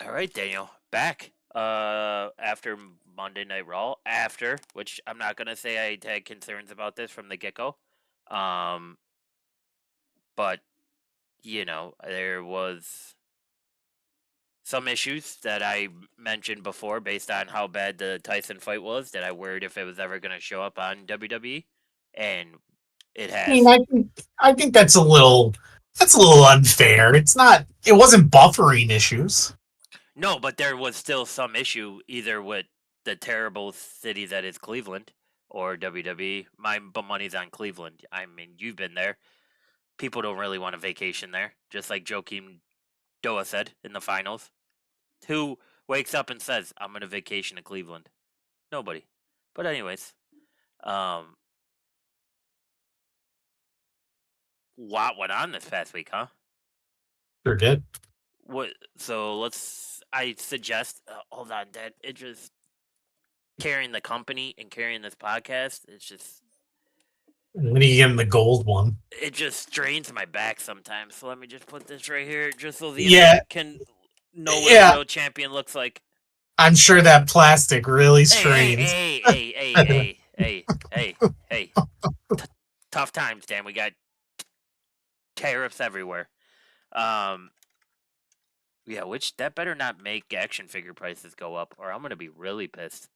All right, Daniel, back. After Monday Night Raw, which I'm not gonna say I had concerns about this from the get go, um, but there was some issues that I mentioned before based on how bad the Tyson fight was. That I worried if it was ever gonna show up on WWE, and it I mean, has. I think that's a little unfair. It wasn't buffering issues. No, but there was still some issue either with the terrible city that is Cleveland or WWE. My money's on Cleveland. I mean, you've been there. People don't really want a vacation there, just like Joakim Doa said in the finals. Who wakes up and says, "I'm going to vacation to Cleveland"? Nobody. But anyways, lot went on this past week, huh? Sure did. What? So I suggest. Hold on, Dad. It just carrying the company and carrying this podcast. It's just. When you give him the gold one, It just strains my back sometimes. So let me just put this right here, just so the internet can know what a real champion looks like. I'm sure that plastic really strains. Hey. Tough times, Dan. We got tariffs everywhere. Yeah, which that better not make action figure prices go up, or I'm gonna be really pissed.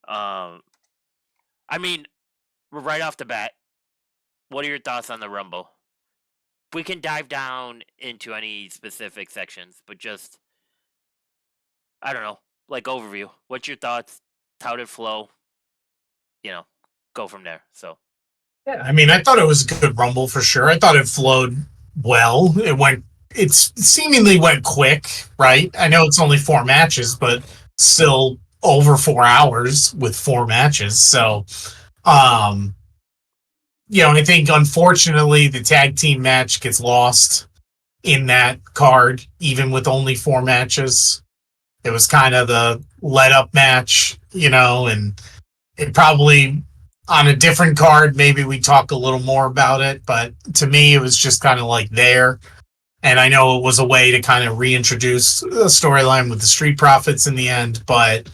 I mean, right off the bat, what are your thoughts on the Rumble? We can dive down into any specific sections, but just, I don't know, like overview. What's your thoughts? How did it flow? Go from there. So. Yeah, I mean, I thought it was a good Rumble for sure. I thought it flowed well. It seemingly went quick, right? I know it's only 4 matches, but still over 4 hours with 4 matches. So, I think unfortunately the tag team match gets lost in that card, even with only 4 matches. It was kind of the let up match, and it probably on a different card, maybe we talk a little more about it. But to me, it was just kind of like there. And I know it was a way to kind of reintroduce the storyline with the Street Profits in the end, but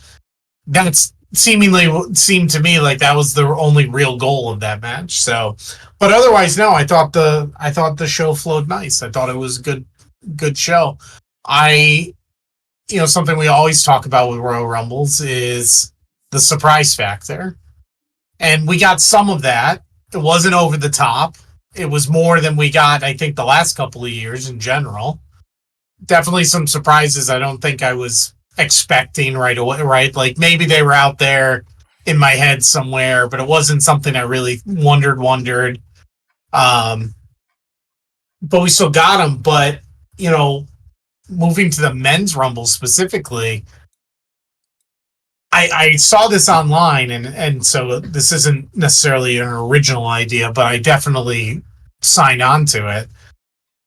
that's seemingly seemed to me like that was the only real goal of that match. So, but otherwise, no, I thought the show flowed nice. I thought it was a good show. Something we always talk about with Royal Rumbles is the surprise factor. And we got some of that. It wasn't over the top. It was more than we got, I think, the last couple of years in general. Definitely some surprises I don't think I was expecting right away, right? Like maybe they were out there in my head somewhere, but it wasn't something I really wondered. But we still got them. But, moving to the men's Rumble specifically, I saw this online, and so this isn't necessarily an original idea, but I definitely signed on to it.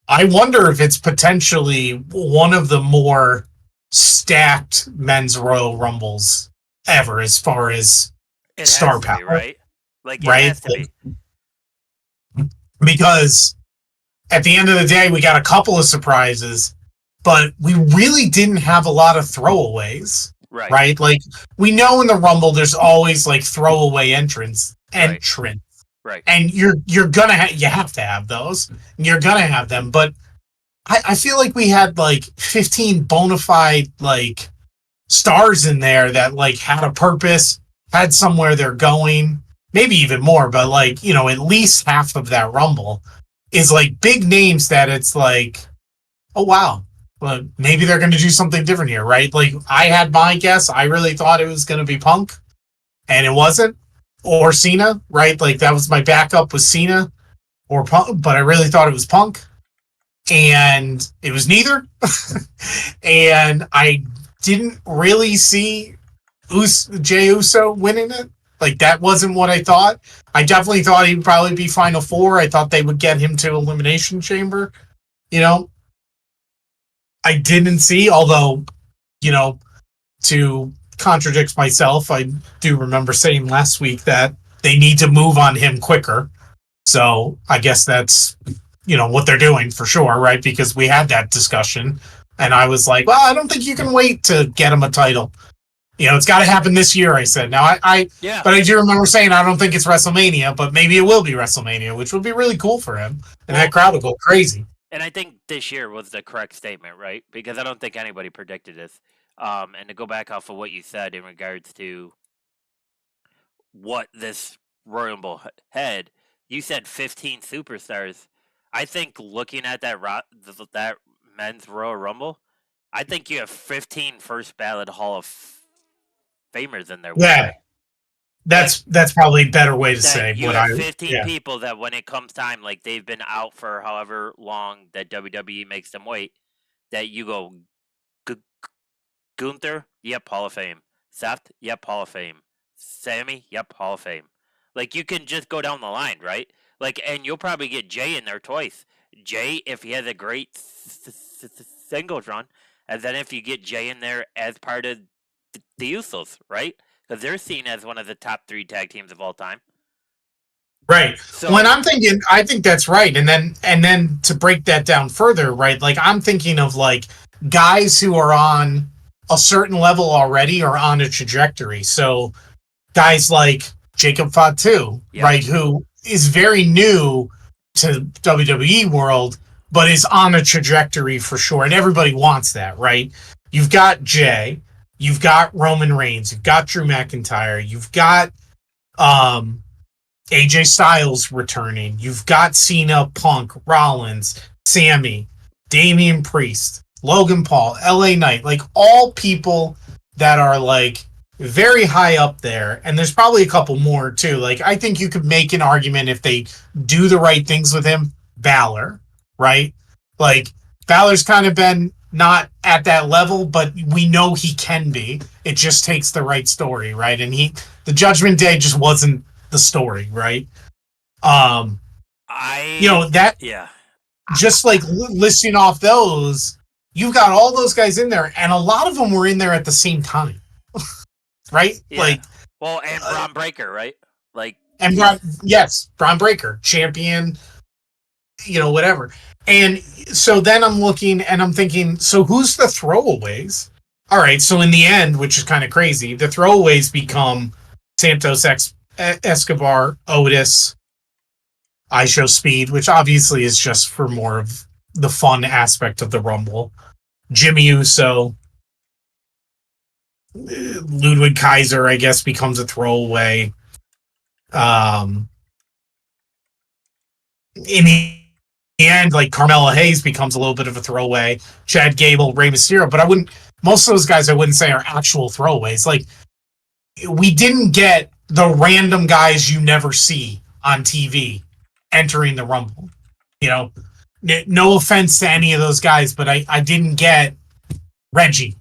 I wonder if it's potentially one of the more stacked men's Royal Rumbles ever, as far as star power, right? Like it has to be. Because at the end of the day, we got a couple of surprises, but we really didn't have a lot of throwaways. Right? Like, we know in the Rumble there's always like throwaway entrants. Right. Right. and you have to have those. You're gonna have them, but I feel like we had like 15 bona fide like stars in there that like had a purpose, had somewhere they're going, maybe even more, but like, at least half of that Rumble is like big names that it's like, oh wow, well, maybe they're going to do something different here, right? Like I had my guess. I really thought it was going to be Punk, and it wasn't, or Cena, right? Like that was my backup was Cena or Punk, but I really thought it was Punk, and it was neither. And I didn't really see Jey Uso winning it. Like that wasn't what I thought. I definitely thought he'd probably be Final Four. I thought they would get him to Elimination Chamber. You know, I didn't see, although, you know, to contradict myself, I do remember saying last week that they need to move on him quicker. So I guess that's, what they're doing for sure, right? Because we had that discussion and I was like, well, I don't think you can wait to get him a title. It's got to happen this year, I said. Now, Yeah. but I do remember saying I don't think it's WrestleMania, but maybe it will be WrestleMania, which would be really cool for him. And that crowd will go crazy. And I think this year was the correct statement, right? Because I don't think anybody predicted this. And to go back off of what you said in regards to what this Royal Rumble had, you said 15 superstars. I think looking at that men's Royal Rumble, I think you have 15 first ballot Hall of Famers in there with Yeah, them. Like that's probably a better way to that say you what have I 15 yeah. people that when it comes time, like they've been out for however long that WWE makes them wait, that you go Gunther, yep, Hall of Fame. Seth, yep, Hall of Fame. Sammy, yep, Hall of Fame. Like you can just go down the line, right? Like, and you'll probably get Jay in there twice. Jay, if he has a great singles run, and then if you get Jay in there as part of the Usos, right? Because they're seen as one of the top 3 tag teams of all time. Right. When So, I'm thinking, I think that's right. And then to break that down further, right? Like I'm thinking of like guys who are on a certain level already or on a trajectory. So guys like Jacob Fatu, yep, right, who is very new to WWE world, but is on a trajectory for sure. And everybody wants that, right? You've got Jay, you've got Roman Reigns, you've got Drew McIntyre, you've got um AJ Styles returning. You've got Cena, Punk, Rollins, Sammy, Damian Priest, Logan Paul, LA Knight, like all people that are like very high up there. And there's probably a couple more too. Like I think you could make an argument if they do the right things with him. Balor, right? Like Balor's kind of been not at that level, but we know he can be. It just takes the right story, right? And the Judgment Day just wasn't the story, right? Um, I, that yeah, just like listing off those, you've got all those guys in there, and a lot of them were in there at the same time, right? yeah. Like, Well, and Braun Breaker, right? Like and yes, Braun Breaker, champion, whatever. And so then I'm looking and I'm thinking, so who's the throwaways? All right, so in the end, which is kind of crazy, the throwaways become Santos Escobar, Otis, I Show Speed, which obviously is just for more of the fun aspect of the Rumble. Jimmy Uso, Ludwig Kaiser, I guess, becomes a throwaway. In the end, like Carmella Hayes becomes a little bit of a throwaway. Chad Gable, Rey Mysterio, but most of those guys I wouldn't say are actual throwaways. Like, we didn't get the random guys you never see on TV entering the Rumble. You know, no offense to any of those guys, but I didn't get Reggie,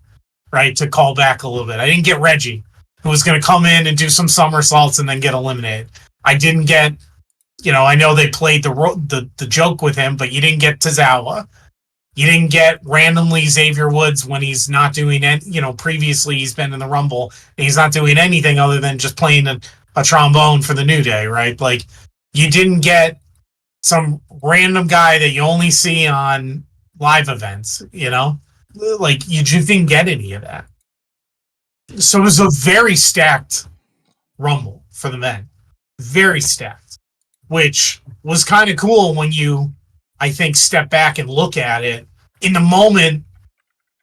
right, to call back a little bit. I didn't get Reggie, who was going to come in and do some somersaults and then get eliminated. I didn't get, I know they played the joke with him, but you didn't get Tozawa. You didn't get randomly Xavier Woods when he's not doing it. Previously he's been in the Rumble and he's not doing anything other than just playing a trombone for the New Day, right? Like, you didn't get some random guy that you only see on live events, Like, you just didn't get any of that. So it was a very stacked Rumble for the men. Very stacked. which was kind of cool when you, I think, step back and look at it. In the moment,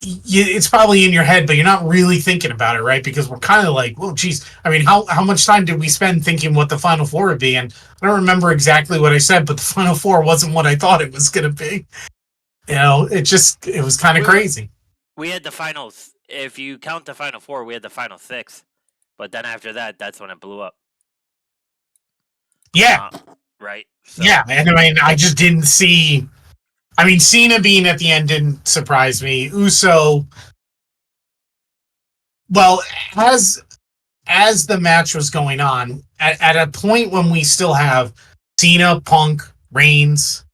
it's probably in your head, but you're not really thinking about it, right? Because we're kind of like, well, geez, I mean, how much time did we spend thinking what the Final Four would be? And I don't remember exactly what I said, but the Final Four wasn't what I thought it was going to be. It was kind of We were crazy. we had the finals. If you count the final four, we had the final six. But then after that, that's when it blew up. Yeah, Right. So yeah. And I mean, I just didn't see. I mean, Cena being at the end didn't surprise me. Uso, well, as as the match was going on, at a point when we still have Cena, Punk, Reigns,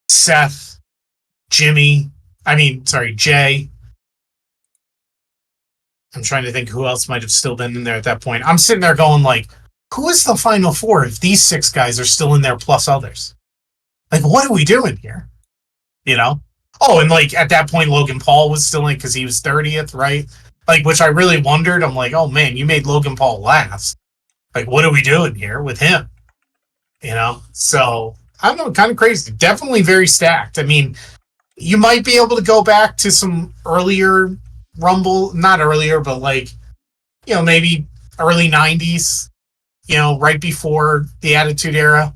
Seth, Jimmy, I mean, sorry, Jay. I'm trying to think who else might have still been in there at that point. I'm sitting there going like, who is the final four if these six guys are still in there plus others? Like, what are we doing here? You know? Oh, and like at that point, Logan Paul was still in because he was 30th, right? Like, which I really wondered. I'm like, oh man, you made Logan Paul last. Like, what are we doing here with him? So I don't know, kind of crazy. Definitely very stacked. I mean, you might be able to go back to some earlier Rumble, not earlier, but like, maybe early 90s, right before the Attitude Era.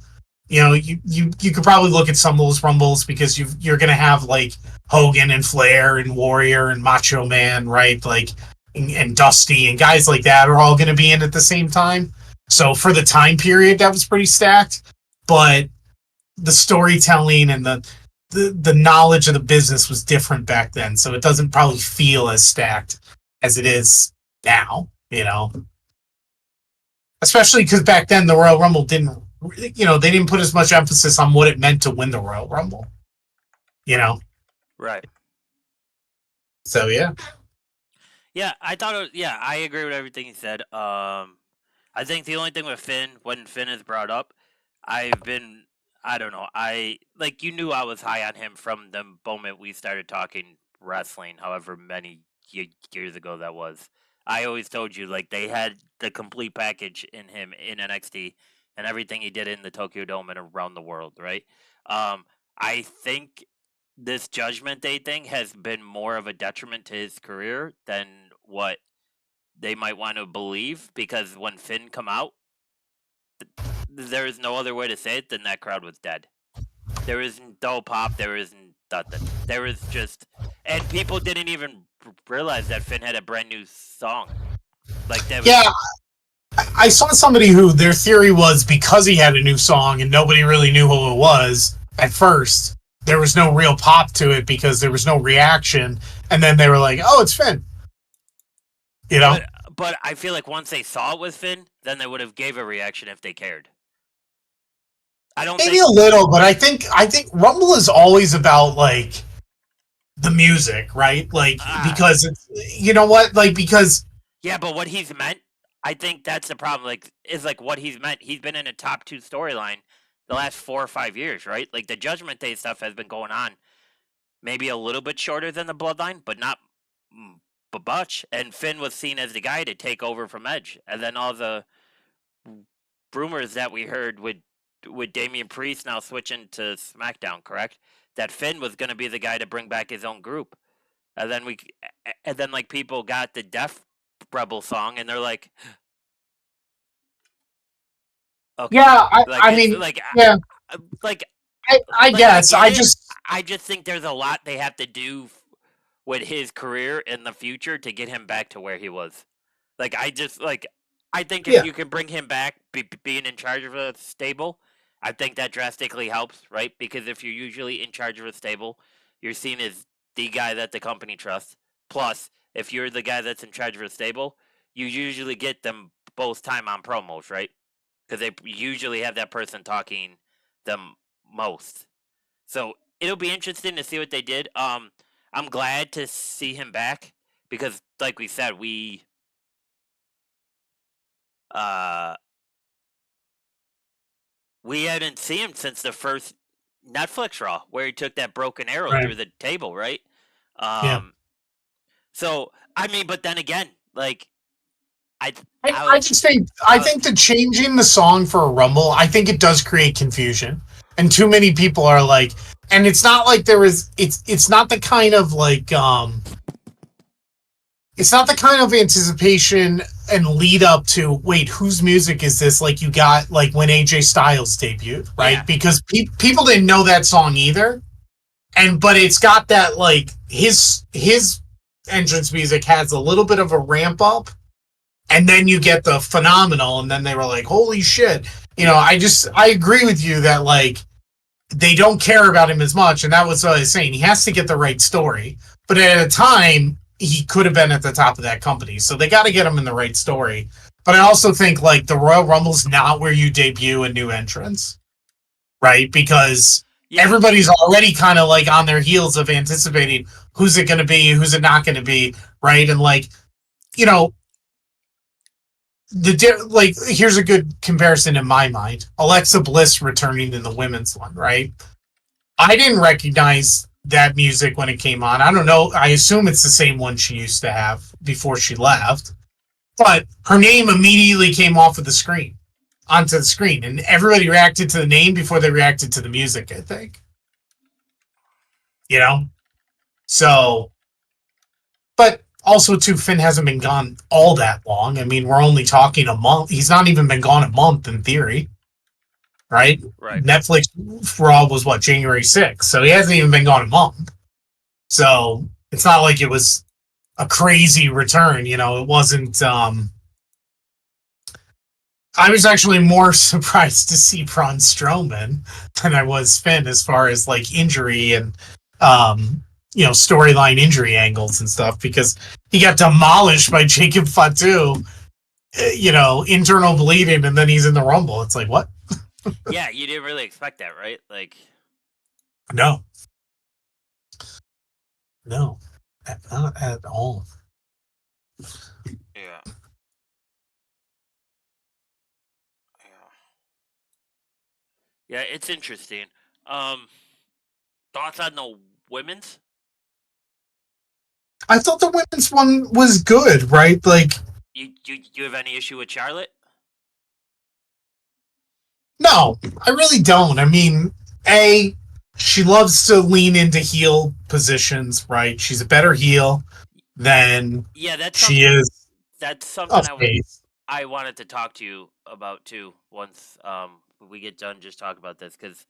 You could probably look at some of those Rumbles because you're going to have like Hogan and Flair and Warrior and Macho Man, right? Like, and Dusty and guys like that are all going to be in at the same time. So for the time period, that was pretty stacked. But the storytelling and the knowledge of the business was different back then, so it doesn't probably feel as stacked as it is now. Especially because back then the Royal Rumble didn't, they didn't put as much emphasis on what it meant to win the Royal Rumble. You know, right. so yeah, Yeah, I thought. Yeah, I agree with everything you said. I think the only thing with Finn, when Finn is brought up, I've been. I don't know. I like you knew I was high on him from the moment we started talking wrestling, however many years ago that was. I always told you like they had the complete package in him in NXT and everything he did in the Tokyo Dome and around the world, right? I think this Judgment Day thing has been more of a detriment to his career than what they might want to believe because when Finn come out, there is no other way to say it than that crowd was dead. There isn't no pop. There isn't nothing. There is just, and people didn't even realize that Finn had a brand new song. Like that yeah. was I saw somebody who their theory was because he had a new song and nobody really knew who it was at first. There was no real pop to it because there was no reaction, and then they were like, "Oh, it's Finn," you know. but but I feel like once they saw it was Finn, then they would have gave a reaction if they cared. I don't Maybe think a little, but I think Rumble is always about like the music, right? Like uh, because it's, you know what? Like because yeah, but what he's meant, I think that's the problem. Like, is like what he's meant. He's been in a top two storyline the last 4 or 5 years, right? Like the Judgment Day stuff has been going on maybe a little bit shorter than the Bloodline, but not much. And Finn was seen as the guy to take over from Edge, and then all the rumors that we heard with Damian Priest now switching to SmackDown, correct? That Finn was going to be the guy to bring back his own group, and then like people got the Death Rebel song, and they're like, okay, yeah, I like I it's mean yeah, like I I guess get I it. just I just think there's a lot they have to do with his career in the future to get him back to where he was. Like I just like I think if yeah. you can bring him back, being in charge of a stable, I think that drastically helps, right? Because if you're usually in charge of a stable, you're seen as the guy that the company trusts. Plus, if you're the guy that's in charge of a stable, you usually get them both time on promos, right? Because they usually have that person talking the most. So it'll be interesting to see what they did. I'm glad to see him back because, like we said, uh we hadn't seen him since the first Netflix Raw where he took that broken arrow Right. through the table, right? Yeah. Um, so I mean, but then again, like I I, I I was just think I I was think that changing the song for a rumble, I think it does create confusion, and too many people are like, and it's not like there is. It's not the kind of like it's not the kind of anticipation and lead up to wait whose music is this like you got like when AJ Styles debuted, yeah right? Because people didn't know that song either, and but it's got that like his entrance music has a little bit of a ramp up, and then you get the phenomenal, and then they were like holy shit. I agree with you that like they don't care about him as much, and that was what I was saying. He has to get the right story, but at a time he could have been at the top of that company, so they got to get him in the right story. But I also think like the Royal Rumble's not where you debut a new entrance, right? Because yeah everybody's already kind of like on their heels of anticipating who's it going to be, who's it not going to be, right? And like you know, like here's a good comparison in my mind: Alexa Bliss returning in the women's one, right? I didn't recognize that music when it came on. I don't know. I assume it's the same one she used to have before she left. But her name immediately came off of the screen, onto the screen. And everybody reacted to the name before they reacted to the music, I think. You know? So, but also, too, Finn hasn't been gone all that long. I mean, we're only talking a month. He's not even been gone a month in theory, right? right. Netflix Raw was what, January 6th. So he hasn't even been gone a month. So it's not like it was a crazy return. It wasn't. I was actually more surprised to see Braun Strowman than I was Finn as far as like injury and storyline injury angles and stuff because he got demolished by Jacob Fatu. Internal bleeding, and then he's in the Rumble. It's like what? Yeah, you didn't really expect that, right? Like, No, no, not at all. yeah, yeah, yeah. It's interesting. Um, thoughts on the women's? I thought the women's one was good, right? Like You have any issue with Charlotte? no, I really don't. I mean, she loves to lean into heel positions, right? She's a better heel than Yeah, she is that's a something face. I wanted to talk to you about too. Once we get done, just talk about this because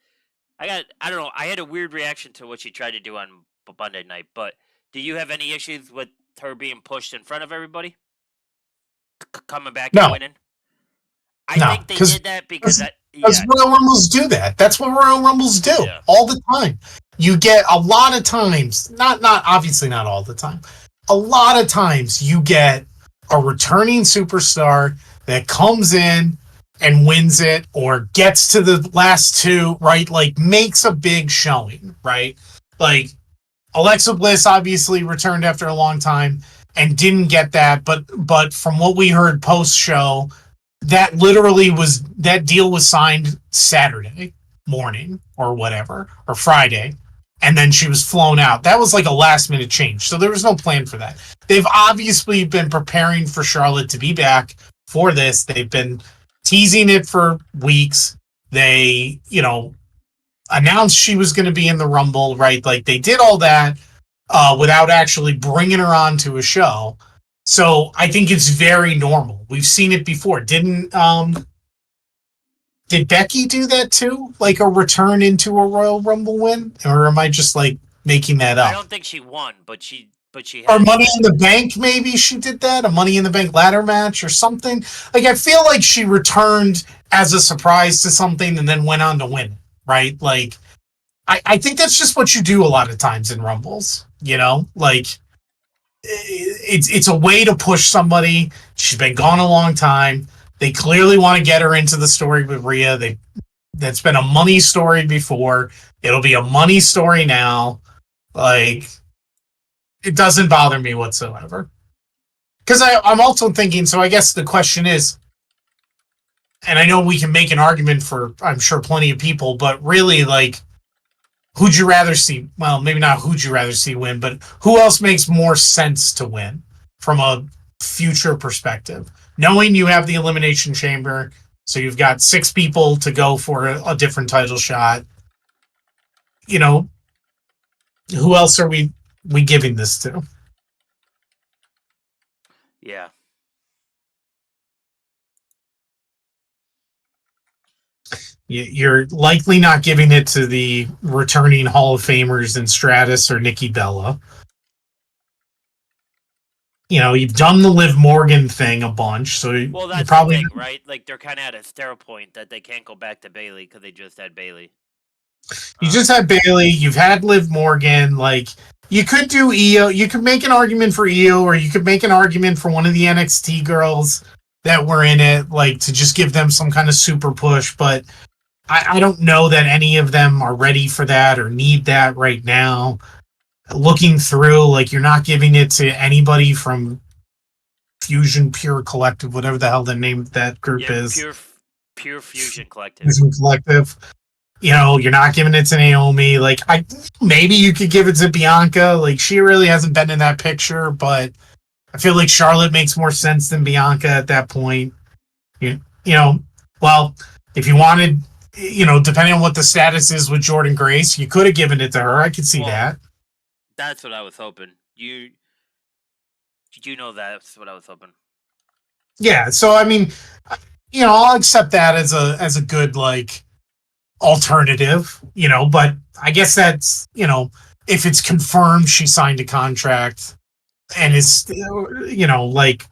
I don't know, I had a weird reaction to what she tried to do on Monday night. But do you have any issues with her being pushed in front of everybody, coming back and No, winning? I no, think they because did that because because yeah, Royal Rumbles do that. That's what Royal Rumbles do yeah, all the time. You get a lot of times, not obviously not all the time. A lot of times you get a returning superstar that comes in and wins it or gets to the last two, right? Like makes a big showing, right? Like Alexa Bliss obviously returned after a long time and didn't get that, but from what we heard post show, that deal was signed Saturday morning or whatever, or Friday, and then she was flown out. That was like a last minute change. So there was no plan for that. They've obviously been preparing for Charlotte to be back for this. They've been teasing it for weeks. They, announced she was going to be in the Rumble, right? Like they did all that without actually bringing her on to a show. So I think it's very normal. We've seen it before. Did Becky do that too? Like a return into a Royal Rumble win? Or am I just like making that I up? don't think she won, but she Or has Money been. in the Bank, maybe she did that? A Money in the Bank ladder match or something? Like I feel like she returned as a surprise to something and then went on to win, right? Like I think that's just what you do a lot of times in Rumbles, Like it's a way to push somebody. She's been gone a long time. They clearly want to get her into the story with Rhea. That's been a money story before. It'll be a money story now. Like it doesn't bother me whatsoever. Because I'm also thinking. So I guess the question is, and I know we can make an argument for I'm sure plenty of people, but really like who'd you rather see? Well, maybe not who'd you rather see win, but who else makes more sense to win from a future perspective? knowing you have the Elimination Chamber, so you've got 6 people to go for a different title shot. You know, who else are we giving this to? Yeah. You're likely not giving it to the returning Hall of Famers in Stratus or Nikki Bella. You've done the Liv Morgan thing a bunch, so Well, you're that's the probably thing, right? Like they're kind of at a sterile point that they can't go back to Bailey because they just had Bailey. you just Um, had Bailey, you've had Liv Morgan, like you could do Io, you could make an argument for Io, or you could make an argument for one of the NXT girls that were in it, like to just give them some kind of super push, but I don't know that any of them are ready for that or need that right now. Looking through, like you're not giving it to anybody from Fusion Pure Collective, whatever the hell the name of that group yeah, is. pure fusion collective. Fusion Collective. You're not giving it to Naomi. Like, I maybe you could give it to Bianca. Like, she really hasn't been in that picture, but I feel like Charlotte makes more sense than Bianca at that point. You, you know, well, if you wanted, depending on what the status is with Jordan Grace, you could have given it to her. I could see Well, that. that's what I was hoping. You know that's what I was hoping. Yeah. So I mean, I'll accept that as a good like alternative. But I guess that's if it's confirmed she signed a contract and Yeah. is like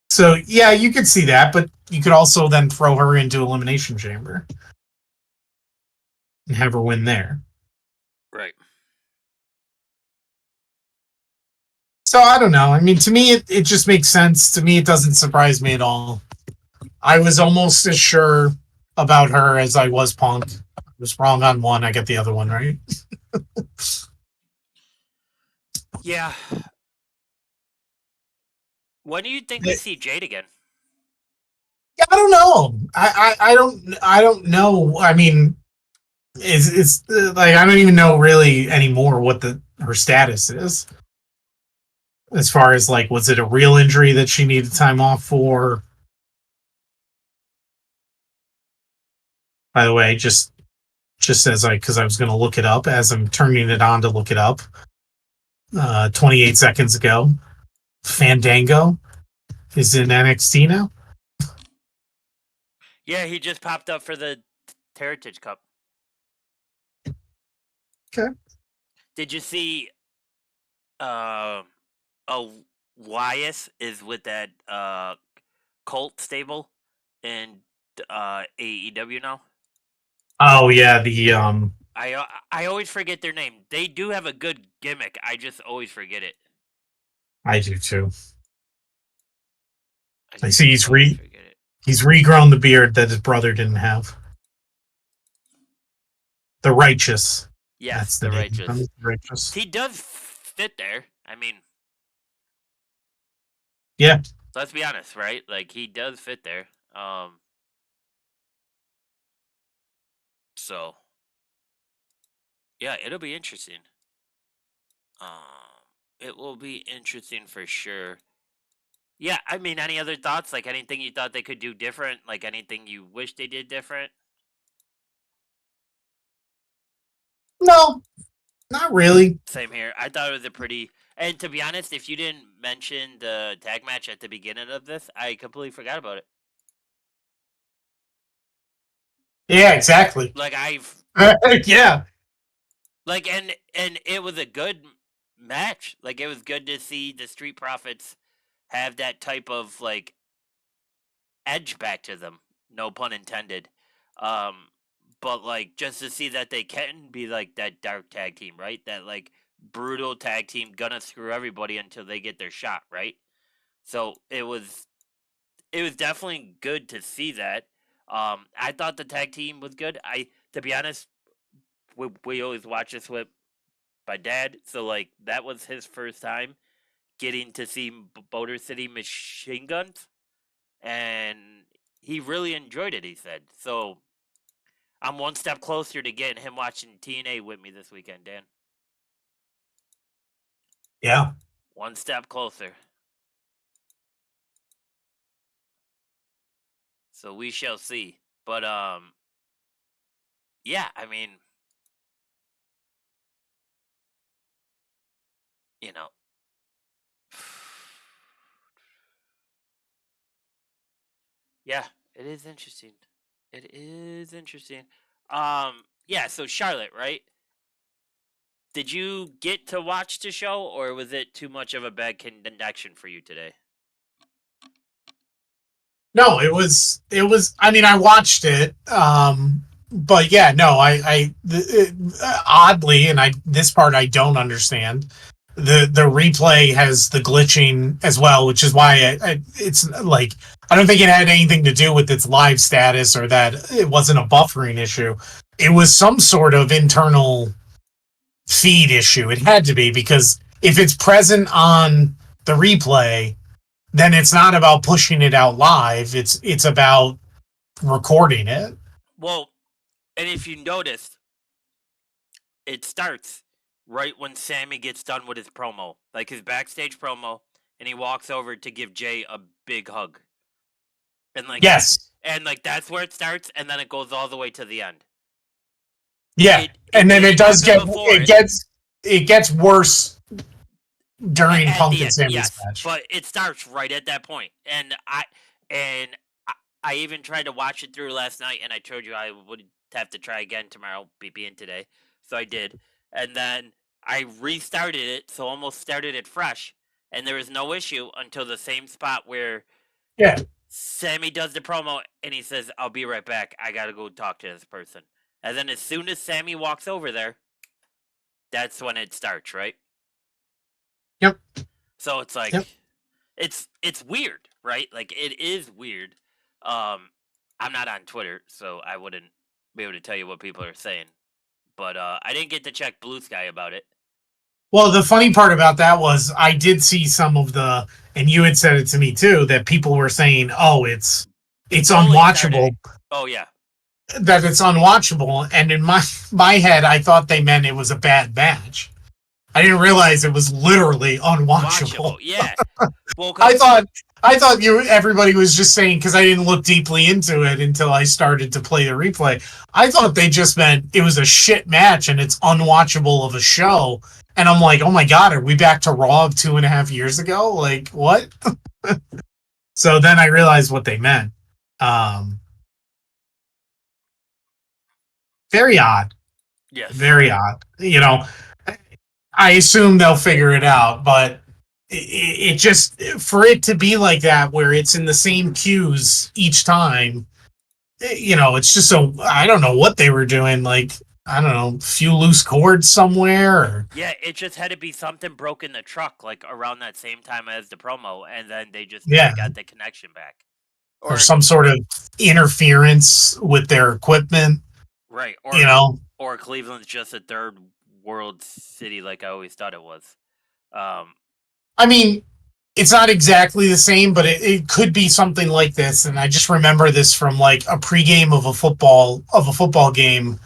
so yeah, you could see that, but you could also then throw her into Elimination Chamber and have her win there. Right. So I don't know. I mean, to me, it just makes sense. To me, it doesn't surprise me at all. I was almost as sure about her as I was Punk. I was wrong on one. I get the other one right. Yeah. When do you think we see Jade again? Yeah, I don't know. I don't know. I mean, it's like I don't even know really anymore what the her status is as far as like was it a real injury that she needed time off for? By the way, just as because I was going to look it up as I'm turning it on to look it up. 28 seconds ago, Fandango is in NXT now. Yeah, he just popped up for the Heritage Cup. Okay. Did you see? Oh, Wyeth is with that Colt stable in AEW now. Oh yeah, the I always forget their name. They do have a good gimmick. I just always forget it. I do too. I I just see always forget it. he's regrown the beard that his brother didn't have. The Righteous. Yes, That's the the name. righteous. The Righteous. He does fit there. I mean, Yeah. let's be honest, right? Like he does fit there. So yeah, it'll be interesting. It will be interesting for sure. Yeah, I mean, any other thoughts? Like anything you thought they could do different? Like anything you wish they did different? No, not really. Same here. I thought it was a pretty. And to be honest, if you didn't mention the tag match at the beginning of this, I completely forgot about it. Yeah, exactly. Like I've Yeah. and it was a good match. Like it was good to see the Street Profits have that type of like edge back to them. No pun intended. Um, but like just to see that they can be like that dark tag team, right? That like brutal tag team gonna screw everybody until they get their shot, right? So it was definitely good to see that. I thought the tag team was good. I to be honest, we always watch this with my dad, so like that was his first time getting to see Motor City Machine Guns, and he really enjoyed it. He said so. I'm one step closer to getting him watching TNA with me this weekend, Dan. Yeah. One step closer. So we shall see. But yeah, I mean, you know, yeah, it is interesting. It is interesting. Yeah. So Charlotte, right? Did you get to watch the show, or was it too much of a bad connection for you today? No, it was. I mean, I watched it, but yeah, no, oddly, and I this part I don't understand. The replay has the glitching as well, which is why it's like I don't think it had anything to do with its live status or that it wasn't a buffering issue. It was some sort of internal feed issue. It had to be because if it's present on the replay, then it's not about pushing it out live. It's about recording it. Well, and if you noticed, it starts right when Sammy gets done with his promo, like his backstage promo, and he walks over to give Jay a big hug, and Yes. that's where it starts, and then it goes all the way to the end. Yeah. It And then it didn't does happen get before it gets worse during at Punk the and end, Sammy's yes, match. but it starts right at that point, and I, I even tried to watch it through last night, and I told you I would have to try again tomorrow, being today, so I did, and then I restarted it, so almost started it fresh, and there was no issue until the same spot where Yeah. Sammy does the promo, and he says, "I'll be right back. I gotta go talk to this person," and then as soon as Sammy walks over there, that's when it starts, right? Yep. So it's like Yep. it's weird, right? Like it is weird. Um, I'm not on Twitter, so I wouldn't be able to tell you what people are saying. But I didn't get to check Blue Sky about it. Well, the funny part about that was I did see some of the, and you had said it to me too, that people were saying, "Oh, it's Foley started. unwatchable." Oh yeah, That it's unwatchable, and in my head, I thought they meant it was a bad match. I didn't realize it was literally unwatchable. watchable. Yeah. Well, I cause thought I thought you everybody was just saying because I didn't look deeply into it until I started to play the replay. I thought they just meant it was a shit match and it's unwatchable of a show. And I'm like, oh my god, are we back to Raw of 2.5 years ago? Like what? So then I realized what they meant. Um, very odd, yes, very odd. I assume they'll figure it out, but it just for it to be like that, where it's in the same cues each time, it's just so I don't know what they were doing. Like I don't know, a few loose cords somewhere, or yeah. It just had to be something broke in the truck, like around that same time as the promo, and then they just never yeah, got the connection back. or Or some sort of interference with their equipment. right, You know, or Cleveland's just a third world city, like I always thought it was. Um, I mean, it's not exactly the same, but it could be something like this. And I just remember this from like a pregame of a football game,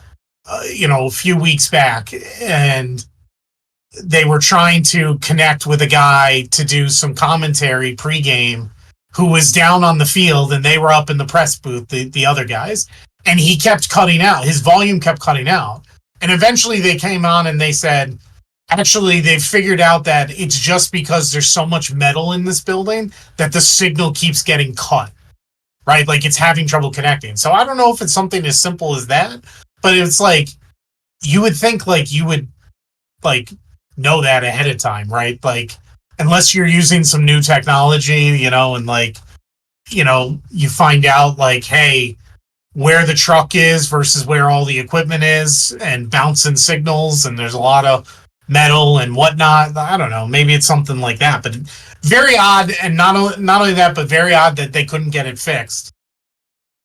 a few weeks back, and they were trying to connect with a guy to do some commentary pregame who was down on the field and they were up in the press booth, the other guys, and he kept cutting out. His volume kept cutting out. And eventually they came on and they said, actually, they've figured out that it's just because there's so much metal in this building that the signal keeps getting cut, right? Like it's having trouble connecting. So I don't know if it's something as simple as that, but it's like you would think like you would like know that ahead of time, right? Like unless you're using some new technology, and like, you find out like, hey, where the truck is versus where all the equipment is and bouncing signals and there's a lot of metal and whatnot. I don't know. Maybe it's something like that, but very odd. And not only that, but very odd that they couldn't get it fixed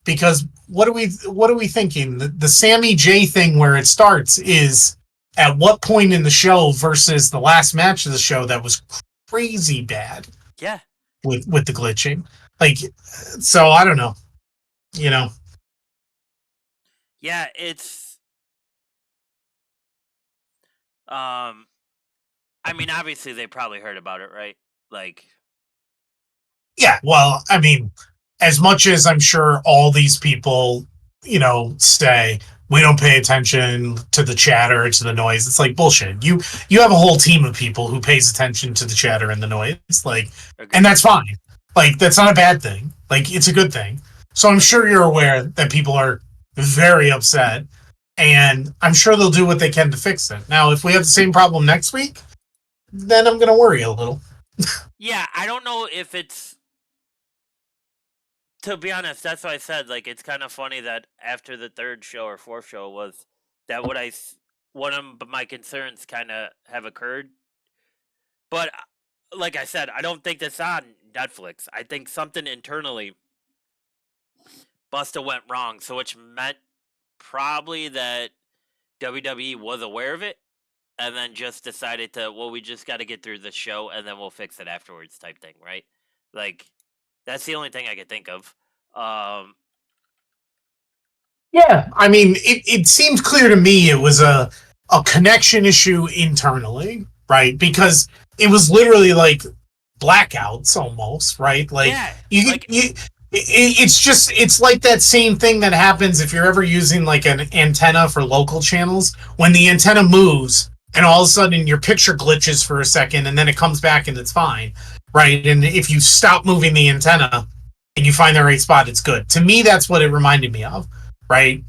because what are we thinking? The Sammy J thing where it starts is at what point in the show versus the last match of the show that was crazy bad yeah, with the glitching. Like, so I don't know. You know, yeah. It's um. I mean, obviously they probably heard about it, right? Like, yeah. Well, I mean, as much as I'm sure all these people, say we don't pay attention to the chatter, to the noise. It's like bullshit. You have a whole team of people who pays attention to the chatter and the noise, like, and Agreed. that's fine. Like, that's not a bad thing. Like, it's a good thing. So I'm sure Agreed. you're aware that people are very upset, and I'm sure they'll do what they can to fix it. Now, if we have the same problem next week, then I'm gonna worry a little. Yeah, I don't know if it's, to be honest, that's why I said, like, it's kind of funny that after the third show or fourth show was that one of my concerns kind of have occurred. But like I said, I don't think that's on Netflix. I think something internally Busta went wrong, so which meant probably that WWE was aware of it and then just decided to, well, we just got to get through the show and then we'll fix it afterwards type thing, right? Like, that's the only thing I could think of. Yeah, I mean, it seemed clear to me it was a connection issue internally, right? Because it was literally like blackouts almost, right? Like Yeah, you like, you it's like that same thing that happens if you're ever using like an antenna for local channels when the antenna moves and all of a sudden your picture glitches for a second and then it comes back and it's fine, right? And if you stop moving the antenna and you find the right spot, it's good. To me, that's what it reminded me of, right?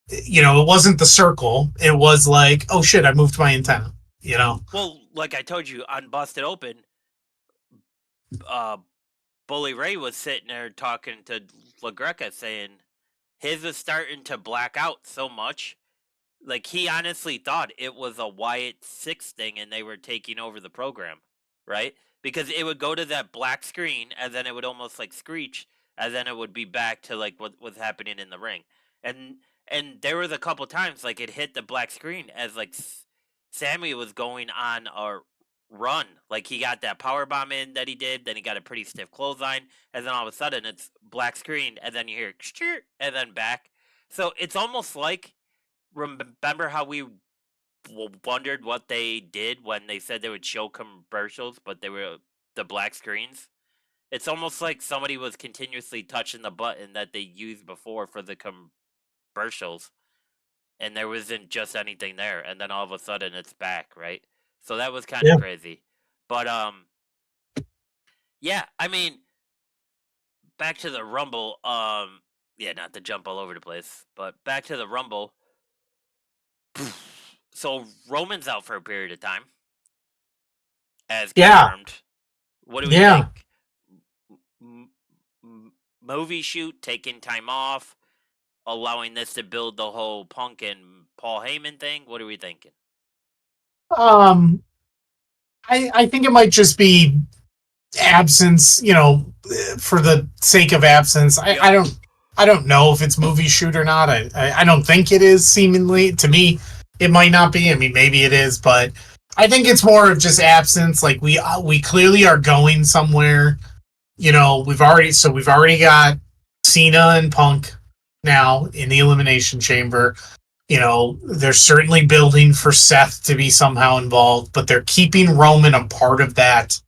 It wasn't the circle. It was like, oh shit, I moved my antenna, you know? well, like I told you on Busted Open, uh, Bully Ray was sitting there talking to LaGreca saying his was starting to black out so much. Like, he honestly thought it was a Wyatt Six thing and they were taking over the program, right? Because it would go to that black screen and then it would almost like screech and then it would be back to like what was happening in the ring. And and there was a couple times like it hit the black screen as like Sammy was going on a run. Like, he got that power bomb in that he did, then he got a pretty stiff clothesline, and then all of a sudden it's black screen, and then you hear and then back. So it's almost like, remember how we wondered what they did when they said they would show commercials, but they were the black screens? It's almost like somebody was continuously touching the button that they used before for the commercials, and there wasn't just anything there, and then all of a sudden it's back, right? So that was kind of Yeah. crazy. But yeah, I mean, back to the Rumble. Yeah, not to jump all over the place, but back to the Rumble. So Roman's out for a period of time, as Yeah. confirmed. What do we Yeah. think? M- Movie shoot, taking time off, allowing this to build the whole Punk and Paul Heyman thing. What are we thinking? Um, I think it might just be absence, for the sake of absence. I, Yep. I don't I don't know if it's movie shoot or not. I don't think it is. Seemingly to me, it might not be. I mean, maybe it is, but I think it's more of just absence. Like we clearly are going somewhere. We've already got Cena and Punk now in the Elimination Chamber. They're certainly building for Seth to be somehow involved, but they're keeping Roman a part of that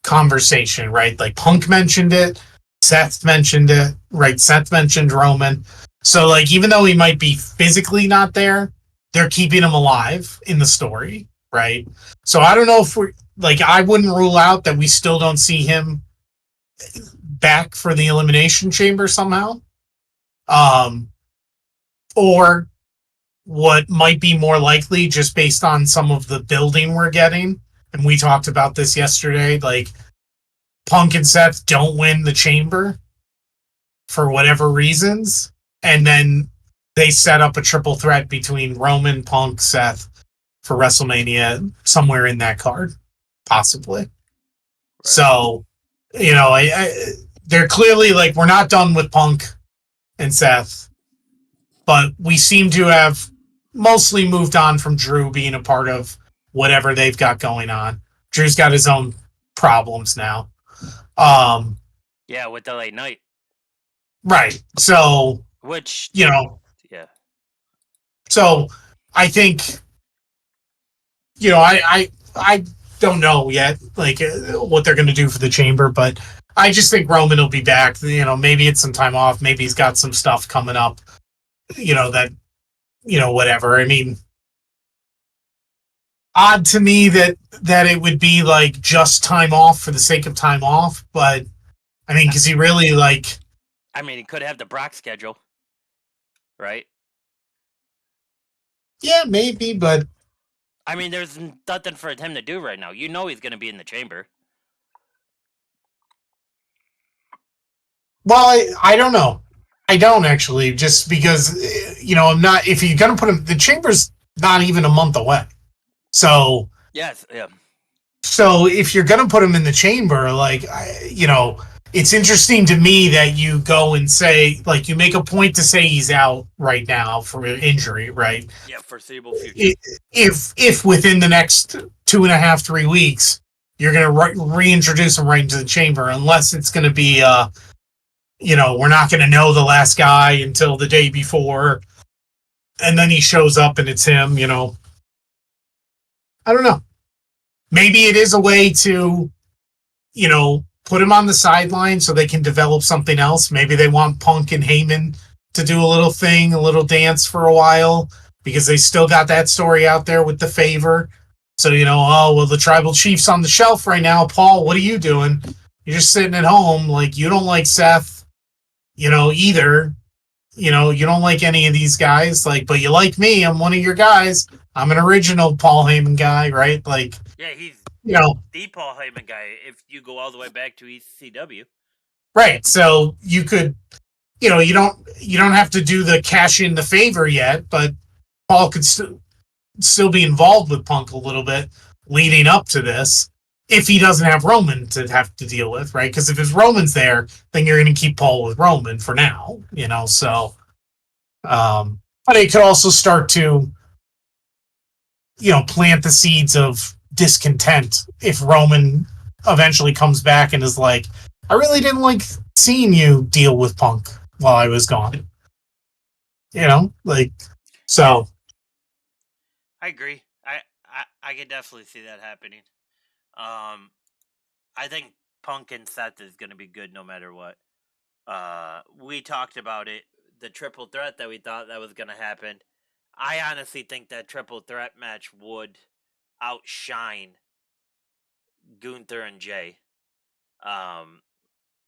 conversation, right? Like Punk mentioned it, Seth mentioned it, right? Seth mentioned Roman. So like even though he might be physically not there, they're keeping him alive in the story, right? So I don't know if we're like I wouldn't rule out that we still don't see him back for the elimination chamber somehow. Um or what might be more likely just based on some of the building we're getting, and we talked about this yesterday, like Punk and Seth don't win the chamber for whatever reasons, and then they set up a triple threat between Roman, Punk, Seth for WrestleMania somewhere in that card, possibly. Right. So, they're clearly like we're not done with Punk and Seth, but we seem to have mostly moved on from Drew being a part of whatever they've got going on. Drew's got his own problems now. Um, Yeah, with the late night, right. So, which, you know, yeah, so I think, I don't know yet, like what they're going to do for the chamber, but I just think Roman will be back. Maybe it's some time off. Maybe he's got some stuff coming up. That whatever. I mean, odd to me that it would be like just time off for the sake of time off, but I mean, because he really like. I mean, he could have the Brock schedule, right? Yeah, maybe, but I mean, there's nothing for him to do right now. You know he's going to be in the chamber. well, I don't know. I don't actually, just because I'm not. If you're gonna put him, the chamber's not even a month away. So Yes, yeah. so if you're gonna put him in the chamber, like it's interesting to me that you go and say, like, you make a point to say he's out right now for injury, right? Yeah, foreseeable future. If within the next 2.5 3 weeks you're gonna reintroduce him right into the chamber, unless it's gonna be we're not gonna know the last guy until the day before, and then he shows up and it's him. I don't know. Maybe it is a way to put him on the sideline so they can develop something else. Maybe they want Punk and Heyman to do a little thing, a little dance for a while, because they still got that story out there with the favor. So, oh, well, the tribal chief's on the shelf right now. Paul, what are you doing? You're just sitting at home. Like, you don't like Seth, either. You don't like any of these guys. Like, but you like me. I'm one of your guys. I'm an original Paul Heyman guy, right? Like, Yeah, he's you know, the Paul Heyman guy. If you go all the way back to ECW. right. So you could, you don't have to do the cash in the favor yet, but Paul could still be involved with Punk a little bit leading up to this, if he doesn't have Roman to have to deal with, right? Because if his Roman's there, then you're going to keep Paul with Roman for now, So, but it could also start to, plant the seeds of discontent if Roman eventually comes back and is like, I really didn't like seeing you deal with Punk while I was gone. Like, Yeah, so I agree. I could definitely see that happening. Um, I think Punk and Seth is going to be good no matter what. We talked about it, the triple threat that we thought that was going to happen. I honestly think that triple threat match would outshine Gunther and Jay. Um,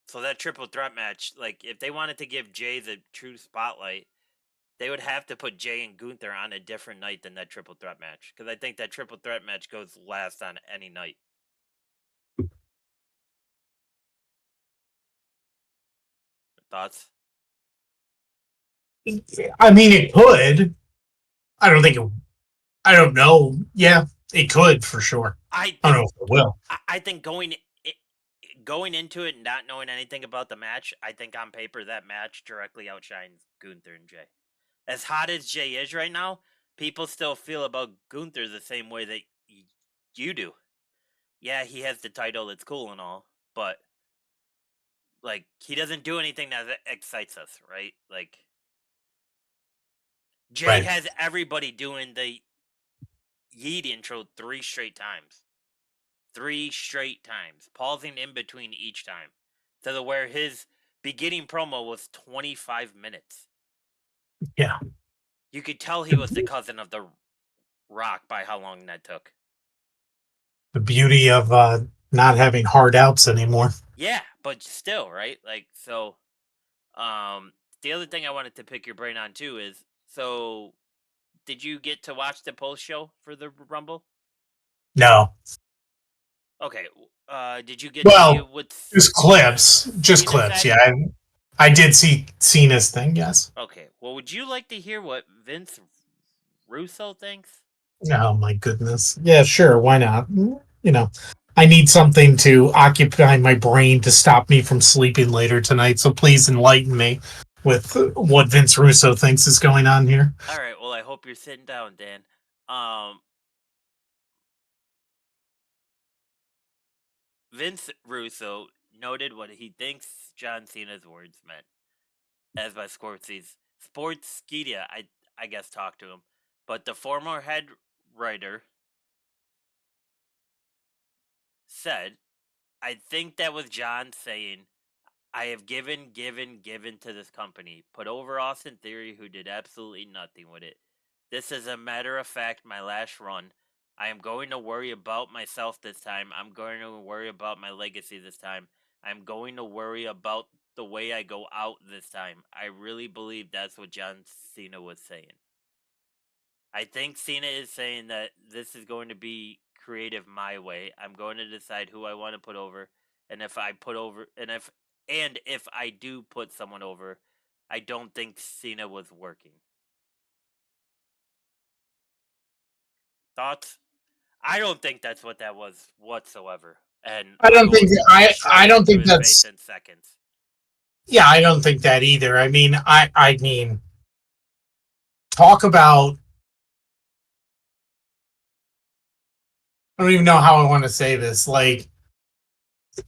so that triple threat match, like if they wanted to give Jay the true spotlight, they would have to put Jay and Gunther on a different night than that triple threat match, because I think that triple threat match goes last on any night. Thoughts? I mean, it could. I don't think it. I don't know. Yeah, it could for sure. I I don't think know if it will. I think going into it and not knowing anything about the match, I think on paper that match directly outshines Gunther and Jay. As hot as Jay is right now, people still feel about Gunther the same way that you do. Yeah, he has the title, it's cool and all, but like he doesn't do anything that excites us, right? Like Jay Right. has everybody doing the Yeet intro 3 straight times. 3 straight times, pausing in between each time. To the where his beginning promo was 25 minutes. Yeah. You could tell he was the cousin of the Rock by how long that took. The beauty of not having hard outs anymore. Yeah, but still, right? Like so the other thing I wanted to pick your brain on too is, so did you get to watch the post show for the Rumble? No. Okay. Did you get to see Well, what just clips. Just Cena clips. said? Yeah. I did see Cena's thing. Yes. Okay. Well, would you like to hear what Vince Russo thinks? Oh my goodness. Yeah, sure. Why not? I need something to occupy my brain to stop me from sleeping later tonight. So please enlighten me with what Vince Russo thinks is going on here. All right. Well, I hope you're sitting down, Dan. Um, Vince Russo noted what he thinks John Cena's words meant, as by Scorsese's Sportskeeda, I guess, talked to him. But the former head writer said, I think that was John saying, I have given to this company, put over Austin Theory, who did absolutely nothing with it. This is a matter of fact my last run. I am going to worry about myself this time. I'm going to worry about my legacy this time. I'm going to worry about the way I go out this time. I really believe that's what John Cena was saying. I think Cena is saying that this is going to be creative my way. I'm going to decide who I want to put over, and if I put over, and if I do put someone over, I don't think Cena was working. Thoughts? I don't think that's what that was whatsoever, and I I don't will think destroy I that don't to think his face that's in seconds. yeah, I don't think that either. I mean talk about I don't even know how I want to say this. Like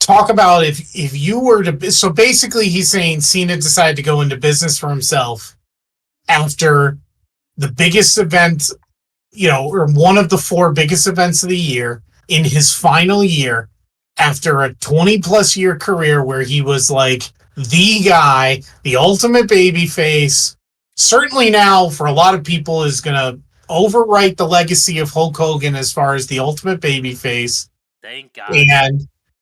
talk about if you were to so basically he's saying Cena decided to go into business for himself after the biggest event, or one of the four biggest events of the year in his final year after a 20 plus year career where he was like the guy, the ultimate baby face. Certainly now for a lot of people is going to overwrite the legacy of Hulk Hogan as far as the ultimate baby face Thank God.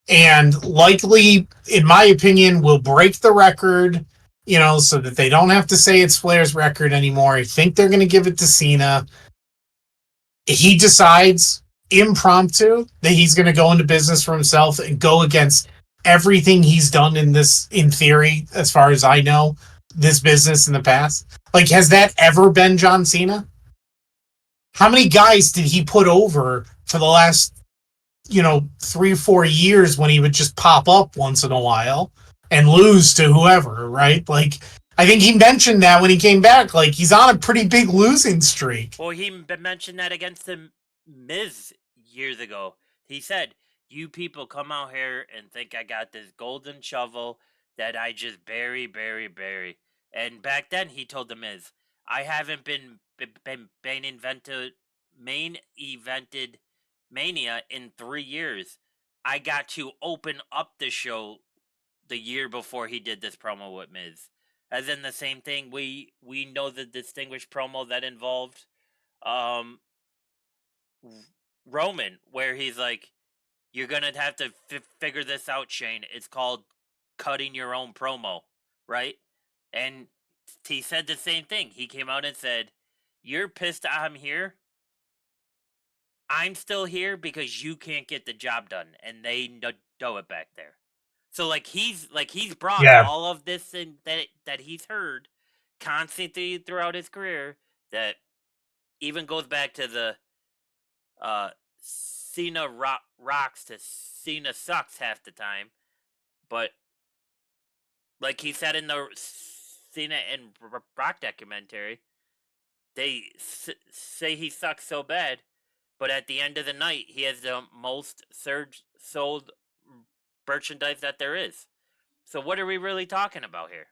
and likely in my opinion will break the record, so that they don't have to say it's Flair's record anymore. I think they're going to give it to Cena. He decides impromptu that he's going to go into business for himself and go against everything he's done in theory, as far as I know, this business in the past. Like, has that ever been John Cena? How many guys did he put over for the last, 3 or 4 years when he would just pop up once in a while and lose to whoever, right? Like, I think he mentioned that when he came back. Like, he's on a pretty big losing streak. Well, he mentioned that against the Miz years ago. He said, "You people come out here and think I got this golden shovel that I just bury, bury, bury." And back then, he told the Miz, "I haven't been main evented Mania in 3 years. I got to open up the show the year before he did this promo with Miz." As in the same thing, we know the distinguished promo that involved um Roman, where he's like, "You're gonna have to figure this out, Shane. It's called cutting your own promo, right?" And he said the same thing. He came out and said, "You're pissed I'm here. I'm still here because you can't get the job done, and they know it back there." So he's brought Yeah. all of this in that he's heard constantly throughout his career, that even goes back to the Cena rocks to Cena sucks half the time. But like he said in the Cena and Brock documentary, they say he sucks so bad, but at the end of the night, he has the most surge sold merchandise that there is. So what are we really talking about here?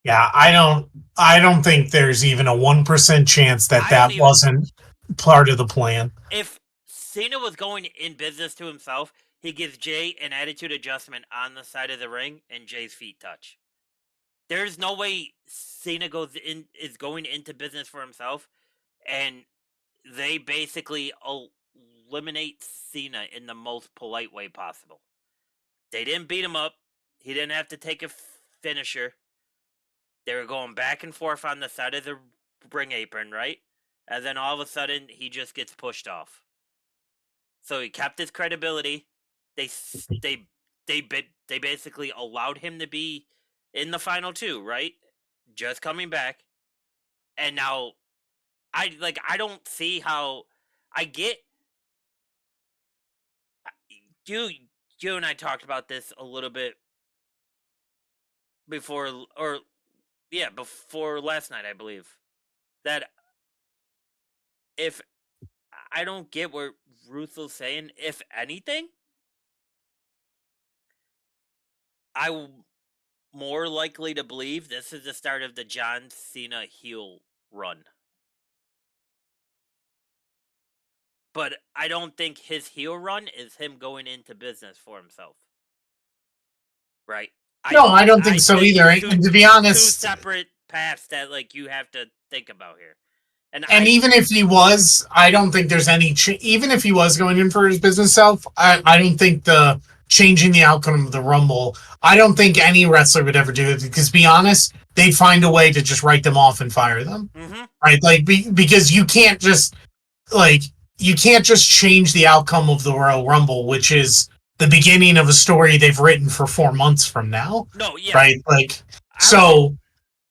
Yeah, I don't think there's even a 1% chance that I don't that even wasn't part of the plan. if Cena was going in business to himself, he gives Jay an attitude adjustment on the side of the ring and Jay's feet touch. There's no way Cena is going into business for himself, and they basically eliminate Cena in the most polite way possible. They didn't beat him up. He didn't have to take a finisher. They were going back and forth on the side of the ring apron, right? And then all of a sudden, he just gets pushed off. So he kept his credibility. They they they basically allowed him to be in the final two, right? Just coming back, and now I don't see how I get you you and I talked about this a little bit before, or yeah, before last night, I believe, that if I don't get what Russo's saying, if anything, I'm more likely to believe this is the start of the John Cena heel run. but I don't think his heel run is him going into business for himself, right? No, I don't think I so think either. it's And to be two honest, separate paths that like you have to think about here. And and even if he was, I don't think there's any. Even if he was going in for his business self, I don't think the changing the outcome of the Rumble. I don't think any wrestler would ever do it because, be honest, they'd find a way to just write them off and fire them, hmm right? Like because like you can't just change the outcome of the Royal Rumble, which is the beginning of a story they've written for 4 months from now, no, yeah, right? Like I was so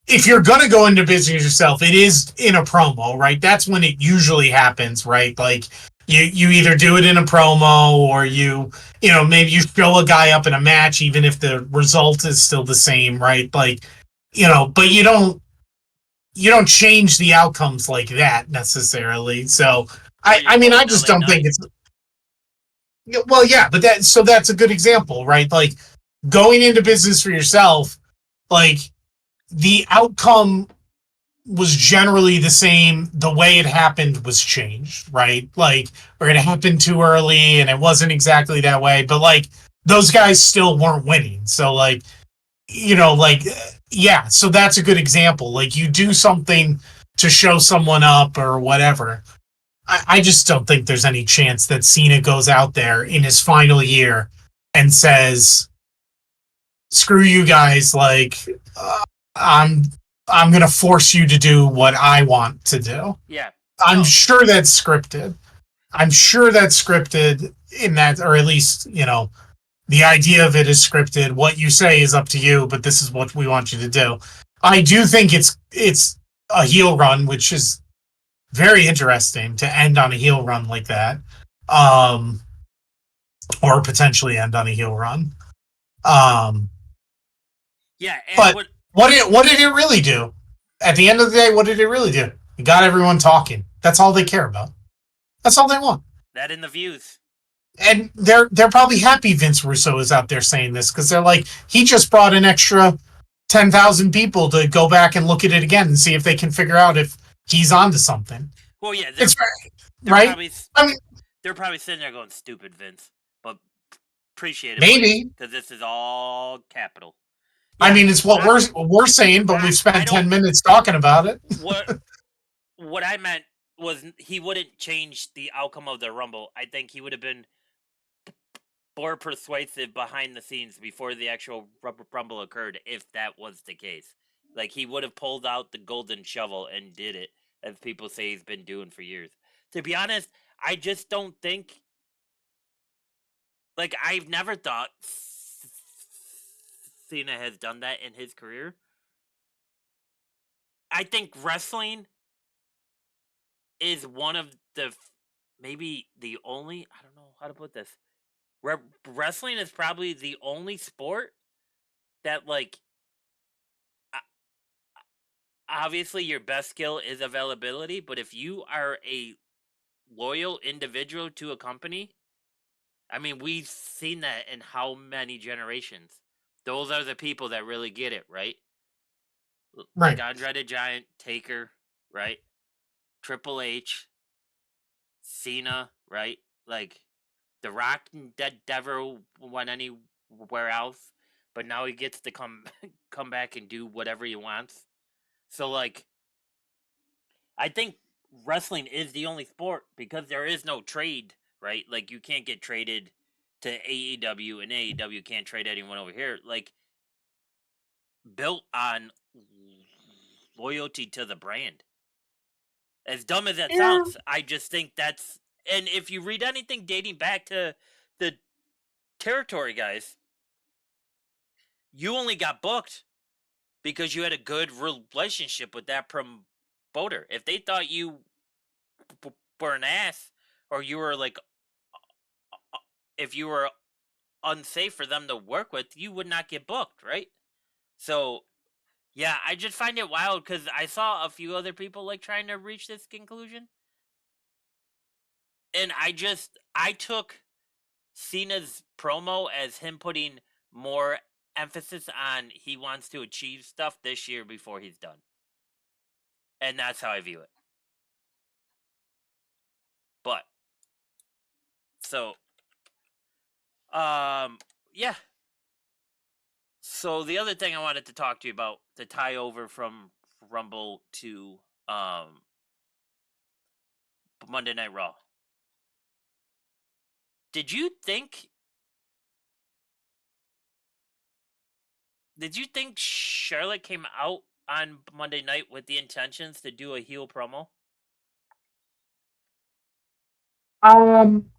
if you're gonna go into business yourself, it is in a promo, right? That's when it usually happens, right? Like you either do it in a promo or maybe you show a guy up in a match, even if the result is still the same, right? Like but you don't change the outcomes like that necessarily. So or I you're mean I pulling just LA don't think Knight. it's well, yeah, but that's a good example, right? Like going into business for yourself, like the outcome was generally the same. The way it happened was changed, right? Like, or it happened too early and it wasn't exactly that way, but like those guys still weren't winning. So, like, like, yeah, so that's a good example. Like, you do something to show someone up or whatever. I just don't think there's any chance that Cena goes out there in his final year and says, screw you guys, like, uh, I'm I'm gonna force you to do what I want to do. Yeah, I'm no, sure that's scripted. I'm sure that's scripted in that, or at least, the idea of it is scripted. What you say is up to you, but this is what we want you to do. I do think it's a heel run, which is very interesting to end on a heel run like that. Um, or potentially end on a heel run. Um, yeah, and But what did it really do? At the end of the day, what did it really do? It got everyone talking. That's all they care about. That's all they want. that in the views. And they're probably happy Vince Russo is out there saying this because they're like, he just brought an extra 10,000 people to go back and look at it again and see if they can figure out if he's onto something. Well, yeah, It's they're right. probably I mean, they're probably sitting there going, "Stupid Vince," but appreciate it, buddy, maybe. because this is all capital. I Yeah, mean, it's what we're saying, but we've I spent don't 10 minutes talking about it. what I meant was he wouldn't change the outcome of the Rumble. I think he would have been more persuasive behind the scenes before the actual Rumble occurred if that was the case. Like he would have pulled out the golden shovel and did it, as people say he's been doing for years. To be honest, I just don't think. Like I've never thought Cena has done that in his career. I think wrestling is one of the maybe the only, I don't know how to put this. Wrestling is probably the only sport that like obviously your best skill is availability, but if you are a loyal individual to a company, I mean we've seen that in how many generations. Those are the people that really get it, right? Like Right. Andre the Giant, Taker, right? Triple H, Cena, right? Like The Rock that never went anywhere else, but now he gets to come come back and do whatever he wants. So like I think wrestling is the only sport because there is no trade, right? Like you can't get traded to AEW and AEW can't trade anyone over here. Like built on loyalty to the brand. As dumb as that Yeah. sounds, I just think that's, and if you read anything dating back to the territory guys, you only got booked because you had a good relationship with that promoter. If they thought you were an ass or you were like, if you were unsafe for them to work with, you would not get booked, right? So, yeah, I just find it wild because I saw a few other people like trying to reach this conclusion. And I took Cena's promo as him putting more emphasis on he wants to achieve stuff this year before he's done. And that's how I view it. But So, um, yeah. So the other thing I wanted to talk to you about to tie over from Rumble to um Monday Night Raw. Did you think did you think Charlotte came out on Monday night with the intentions to do a heel promo? Um,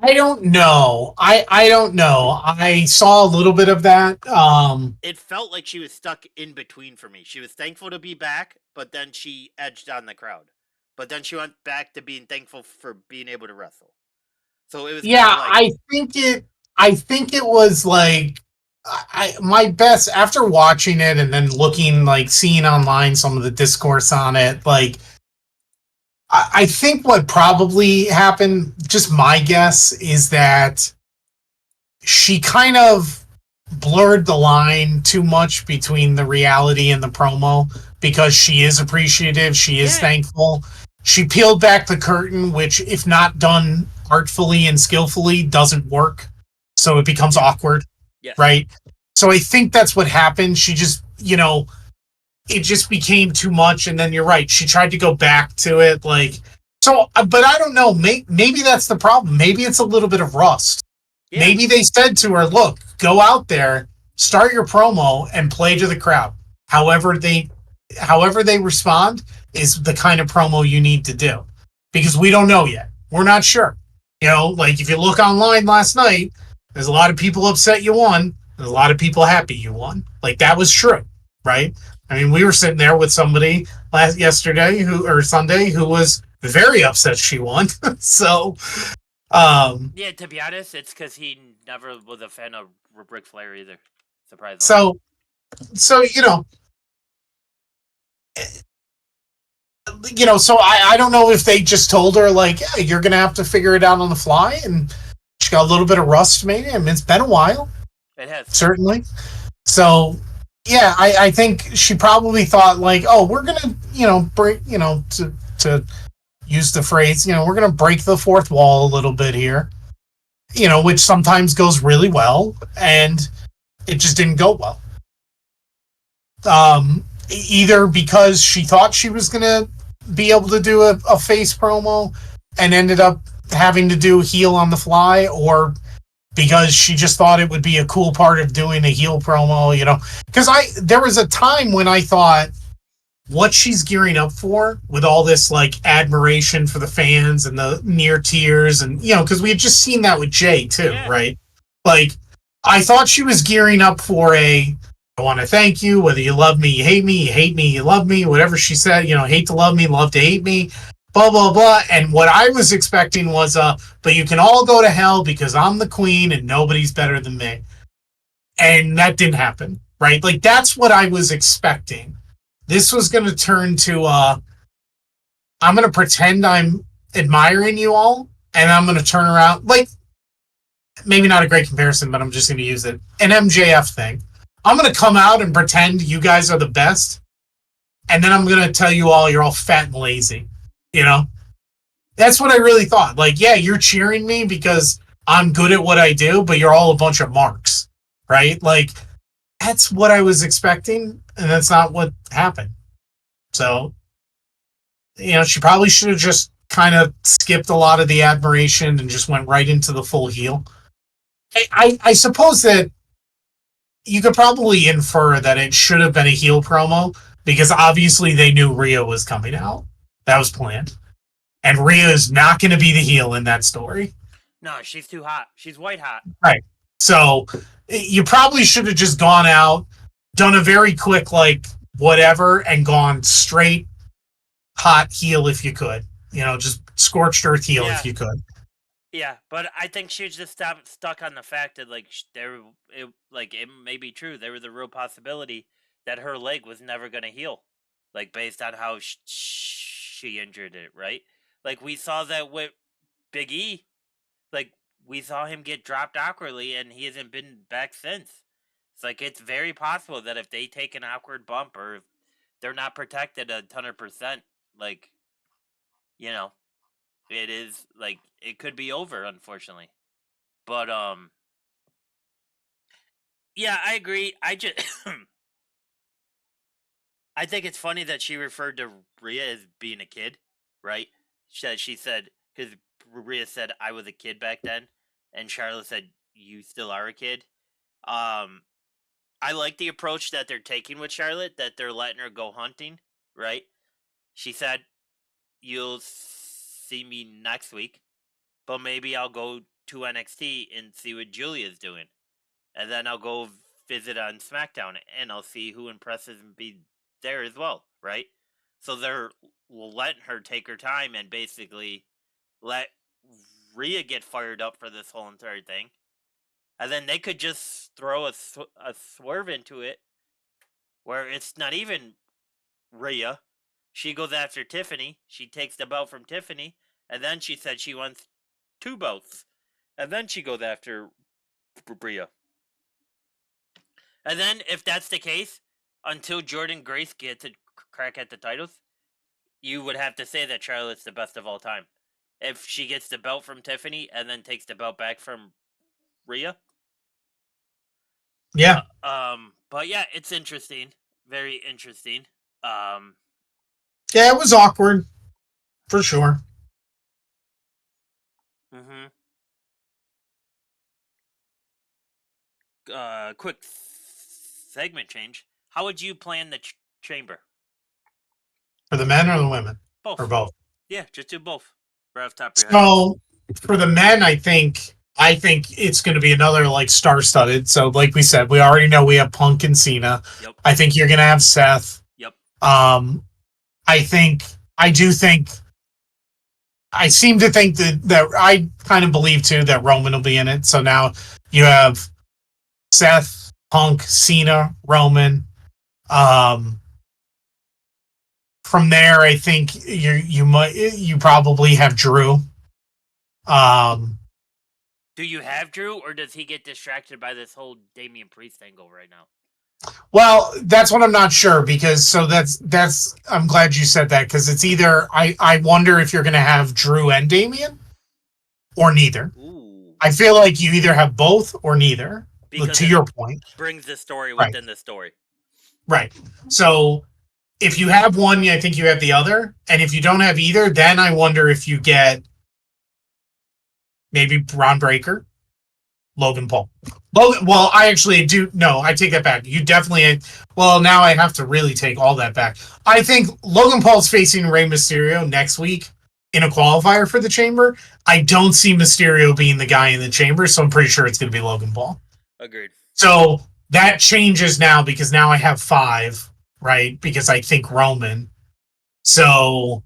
I don't know. I don't know. I saw a little bit of that. It felt like she was stuck in between for me. She was thankful to be back, but then she edged on the crowd. But then she went back to being thankful for being able to wrestle. So it was kind Yeah, of like, I think it was like my best after watching it and then looking like seeing online some of the discourse on it, like I think what probably happened, just my guess, is that she kind of blurred the line too much between the reality and the promo because she is appreciative, she is yeah, thankful. She peeled back the curtain, which, if not done artfully and skillfully, doesn't work. So it becomes yeah, awkward, yes, right? So I think that's what happened. She just, it just became too much. And then you're right. She tried to go back to it. But I don't know. Maybe that's the problem. Maybe it's a little bit of rust. yeah, Maybe they said to her, look, go out there, start your promo and play to the crowd. However they however they respond is the kind of promo you need to do. Because we don't know yet. We're not sure. Like if you look online last night, there's a lot of people upset you won. There's a lot of people happy you won. Like that was true, right? I mean, we were sitting there with somebody yesterday or Sunday who was very upset she won. So um yeah. To be honest, it's because he never was a fan of Ric Flair either. Surprisingly, so so so I don't know if they just told her like, yeah, you're gonna have to figure it out on the fly, and she got a little bit of rust maybe. I mean, it's been a while, it has. certainly. So yeah, I think she probably thought like, oh, we're gonna break to use the phrase, we're gonna break the fourth wall a little bit here, which sometimes goes really well, and it just didn't go well. Either because she thought she was gonna be able to do a face promo and ended up having to do heel on the fly, or because she just thought it would be a cool part of doing a heel promo, because there was a time when I thought what she's gearing up for with all this like admiration for the fans and the near tears, and because we had just seen that with Jay too, Yeah, right? Like I thought she was gearing up for I want to thank you, whether you love me, you hate me, you love me, whatever she said, hate to love me, love to hate me, blah blah blah. And what I was expecting was but you can all go to hell because I'm the queen and nobody's better than me. And that didn't happen, right? Like that's what I was expecting. This was going to turn to I'm going to pretend I'm admiring you all, and I'm going to turn around like, maybe not a great comparison, but I'm just going to use it, an MJF thing. I'm going to come out and pretend you guys are the best, and then I'm going to tell you all you're all fat and lazy. You know, that's what I really thought. Like, yeah, you're cheering me because I'm good at what I do, but you're all a bunch of marks, right? Like, that's what I was expecting, and that's not what happened. So, she probably should have just kind of skipped a lot of the admiration and just went right into the full heel. I suppose that you could probably infer that it should have been a heel promo because obviously they knew Rhea was coming out. That was planned. And Rhea is not going to be the heel in that story. no, she's too hot. She's white hot. Right. So you probably should have just gone out, done a very quick, like, whatever, and gone straight hot heel if you could. Just scorched earth heel if Yeah, you could. yeah, but I think she was just stuck on the fact that like there, it may be true. There was a real possibility that her leg was never gonna heal, like based on how she injured it. Right? Like we saw that with Big E. Like we saw him get dropped awkwardly, and he hasn't been back since. It's like it's very possible that if they take an awkward bump or if they're not protected 100%, like you know, it is like it could be over, unfortunately. But yeah, I agree. I just I think it's funny that she referred to Rhea as being a kid, right? She said because Rhea said I was a kid back then, and Charlotte said you still are a kid. Um, I like the approach that they're taking with Charlotte, that they're letting her go hunting, right? She said you'll see me next week, but maybe I'll go to NXT and see what Julia's doing, and then I'll go visit on SmackDown and I'll see who impresses me there as well, right? So they're letting her take her time and basically let Rhea get fired up for this whole entire thing, and then they could just throw a swerve into it where it's not even Rhea. She goes after Tiffany. She takes the belt from Tiffany, and then she said she wants two belts, and then she goes after Rhea. And then, if that's the case, until Jordan Grace gets a crack at the titles, you would have to say that Charlotte's the best of all time. If she gets the belt from Tiffany and then takes the belt back from Rhea. Yeah. But yeah, it's interesting. Very interesting. Um, Yeah, it was awkward for sure. mm-hmm. Quick segment change. How would you plan the chamber? For the men or the women? Or Both. both? Yeah, just do both. Right off the top of your head. So for the men, I think it's going to be another like star-studded. So like we said, we already know we have Punk and Cena. Yep. I think you're going to have Seth. Yep. Um, I do think I seem to think that I kind of believe too that Roman will be in it. So now you have Seth, Punk, Cena, Roman. Um, from there, I think you probably have Drew. Um, Do you have Drew, or does he get distracted by this whole Damian Priest angle right now? well, that's what I'm not sure because so that's I'm glad you said that because it's either I wonder if you're going to have Drew and Damian or neither. Ooh. I feel like you either have both or neither. Because To it your point, brings the story right? within the story. Right. So if you have one, I think you have the other, and if you don't have either, then I wonder if you get maybe Braun Breaker, Logan Paul. Well, I actually do. No, I take that back. You definitely. Well, now I have to really take all that back. I think Logan Paul's facing Rey Mysterio next week in a qualifier for the Chamber. I don't see Mysterio being the guy in the Chamber, so I'm pretty sure it's going to be Logan Paul. Agreed. So that changes now because now I have 5, right? Because I think Roman. So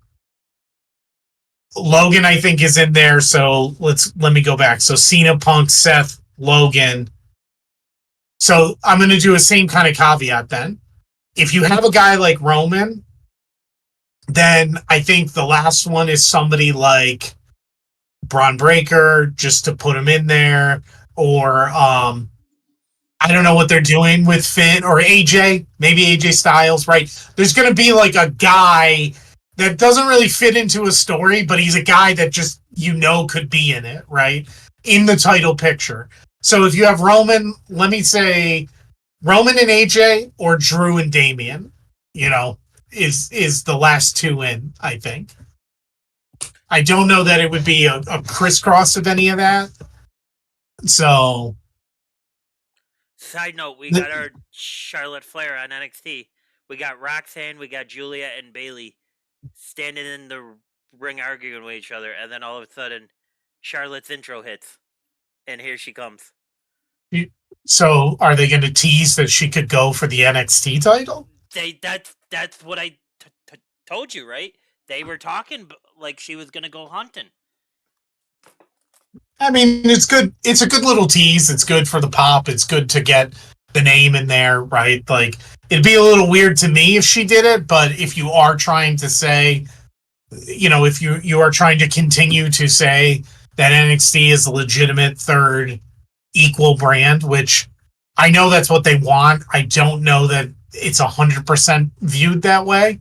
Logan, I think, is in there. So let me go back. So Cena, Punk, Seth, Logan. So I'm going to do a same kind of caveat then. If you have a guy like Roman, then I think the last one is somebody like Braun Breaker, just to put him in there, or I don't know what they're doing with Finn or AJ, maybe AJ Styles, right? There's going to be like a guy that doesn't really fit into a story, but he's a guy that just, could be in it, right? In the title picture. So if you have Roman, let me say Roman and AJ or Drew and Damian, is the last two in, I think. I don't know that it would be a crisscross of any of that. So Side note: we got our Charlotte Flair on NXT. We got Roxanne, we got Julia and Bailey standing in the ring arguing with each other, and then all of a sudden, Charlotte's intro hits, and here she comes. So are they going to tease that she could go for the NXT title? That's what I told you, right? They were talking like she was going to go hunting. I mean, it's good. It's a good little tease. It's good for the pop. It's good to get the name in there, right? Like, it'd be a little weird to me if she did it, but if you are trying to say, if you are trying to continue to say that NXT is a legitimate third equal brand, which I know that's what they want. I don't know that it's 100% viewed that way.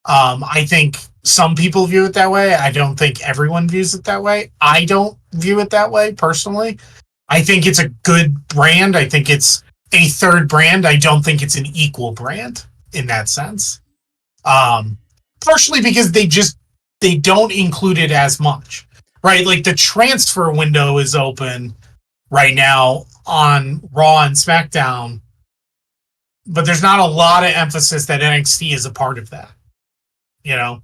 I think some people view it that way. I don't think everyone views it that way. I don't view it that way personally. I think it's a good brand. I think it's a third brand. I don't think it's an equal brand in that sense. Um, Partially because they don't include it as much, right? Like the transfer window is open right now on Raw and SmackDown, but there's not a lot of emphasis that NXT is a part of that, you know.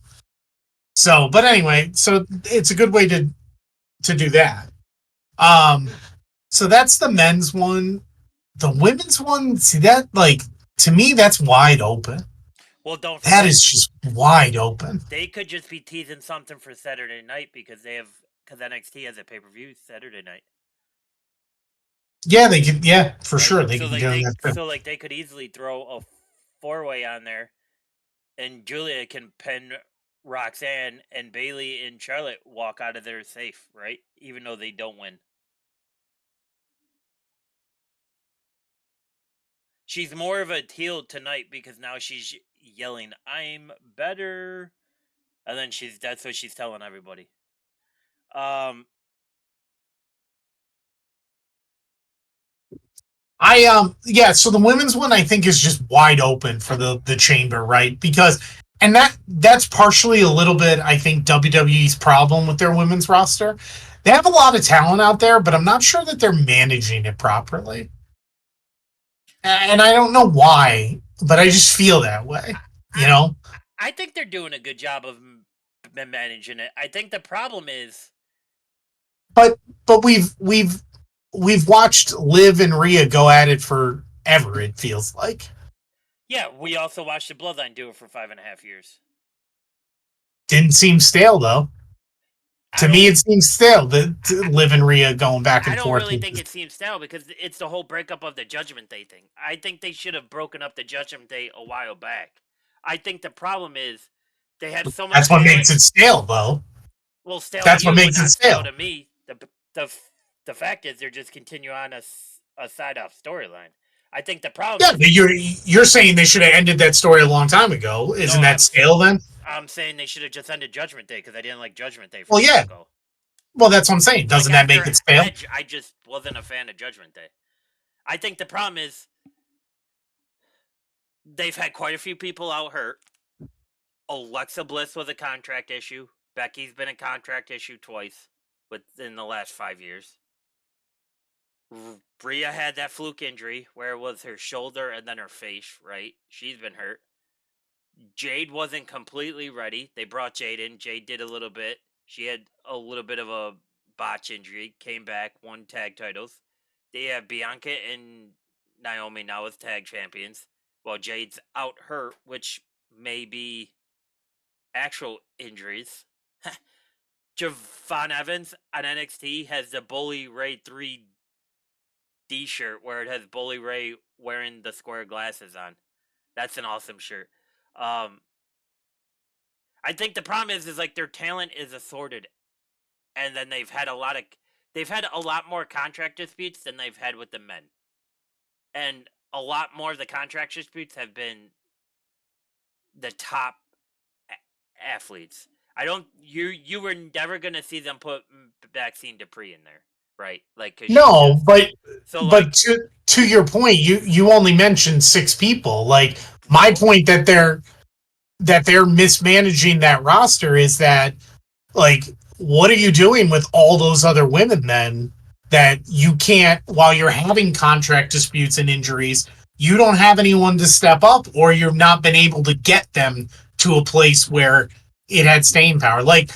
So, but anyway, so it's a good way to do that. Um, so that's the men's one. The women's one, see that like to me that's wide open. Well, don't That forget is just wide open. they could just be teasing something for Saturday night because NXT has a pay per view Saturday night, Yeah, they could. Yeah, for right? sure they could be doing that too. So like they could easily throw a four way on there, and Julia can pin Roxanne, and Bailey and Charlotte walk out of there safe, right? Even though they don't win. She's more of a heel tonight because now she's yelling, "I'm better," and then that's what she's telling everybody. Um, Yeah, so the women's one I think is just wide open for the chamber, right? Because and that's partially a little bit I think WWE's problem with their women's roster. They have a lot of talent out there, but I'm not sure that they're managing it properly. And I don't know why, but I just feel that way, you I know? I think they're doing a good job of managing it. I think the problem is, But but we've watched Liv and Rhea go at it forever, it feels like. yeah, we also watched the Bloodline do it for 5.5 years. Didn't seem stale though. I To me, don't it seems stale that Liv and Rhea going back I and don't forth really with think this. it seems stale because it's the whole breakup of the Judgment Day thing. I think they should have broken up the Judgment Day a while back. I think the problem is they have so That's much what talent. makes it stale, though. Well, stale to That's what you, but makes it not stale stale. to me. The the fact is they're just continue on a side off storyline. I think the problem Yeah, is but you're saying they should have ended that story a long time ago. no. Isn't that stale then? I'm saying they should have just ended Judgment Day because I didn't like Judgment Day from Well, the yeah. get go. Well, that's what I'm saying. Like Doesn't that after make it stale? Edge, I just wasn't a fan of Judgment Day. I think the problem is they've had quite a few people out hurt. Alexa Bliss was a contract issue. Becky's been a contract issue twice within the last 5 years. Rhea had that fluke injury where it was her shoulder and then her face, right? She's been hurt. Jade wasn't completely ready. They brought Jade in. Jade did a little bit. She had a little bit of a botch injury, came back, won tag titles. They have Bianca and Naomi now as tag champions, while Jade's out hurt, which may be actual injuries. Javon Evans on NXT has the Bully Ray 3D shirt where it has Bully Ray wearing the square glasses on. That's an awesome shirt. Um, I think the problem is like their talent is assorted, and then they've had a lot more contract disputes than they've had with the men, and a lot more of the contract disputes have been the top athletes. I don't you were never gonna see them put Maxine Dupree in there, right? Like because she's No, just so but like to your point, you only mentioned six people. Like my no. point that they're mismanaging that roster is that like what are you doing with all those other women then that you can't while you're having contract disputes and injuries you don't have anyone to step up or you've not been able to get them to a place where it had staying power like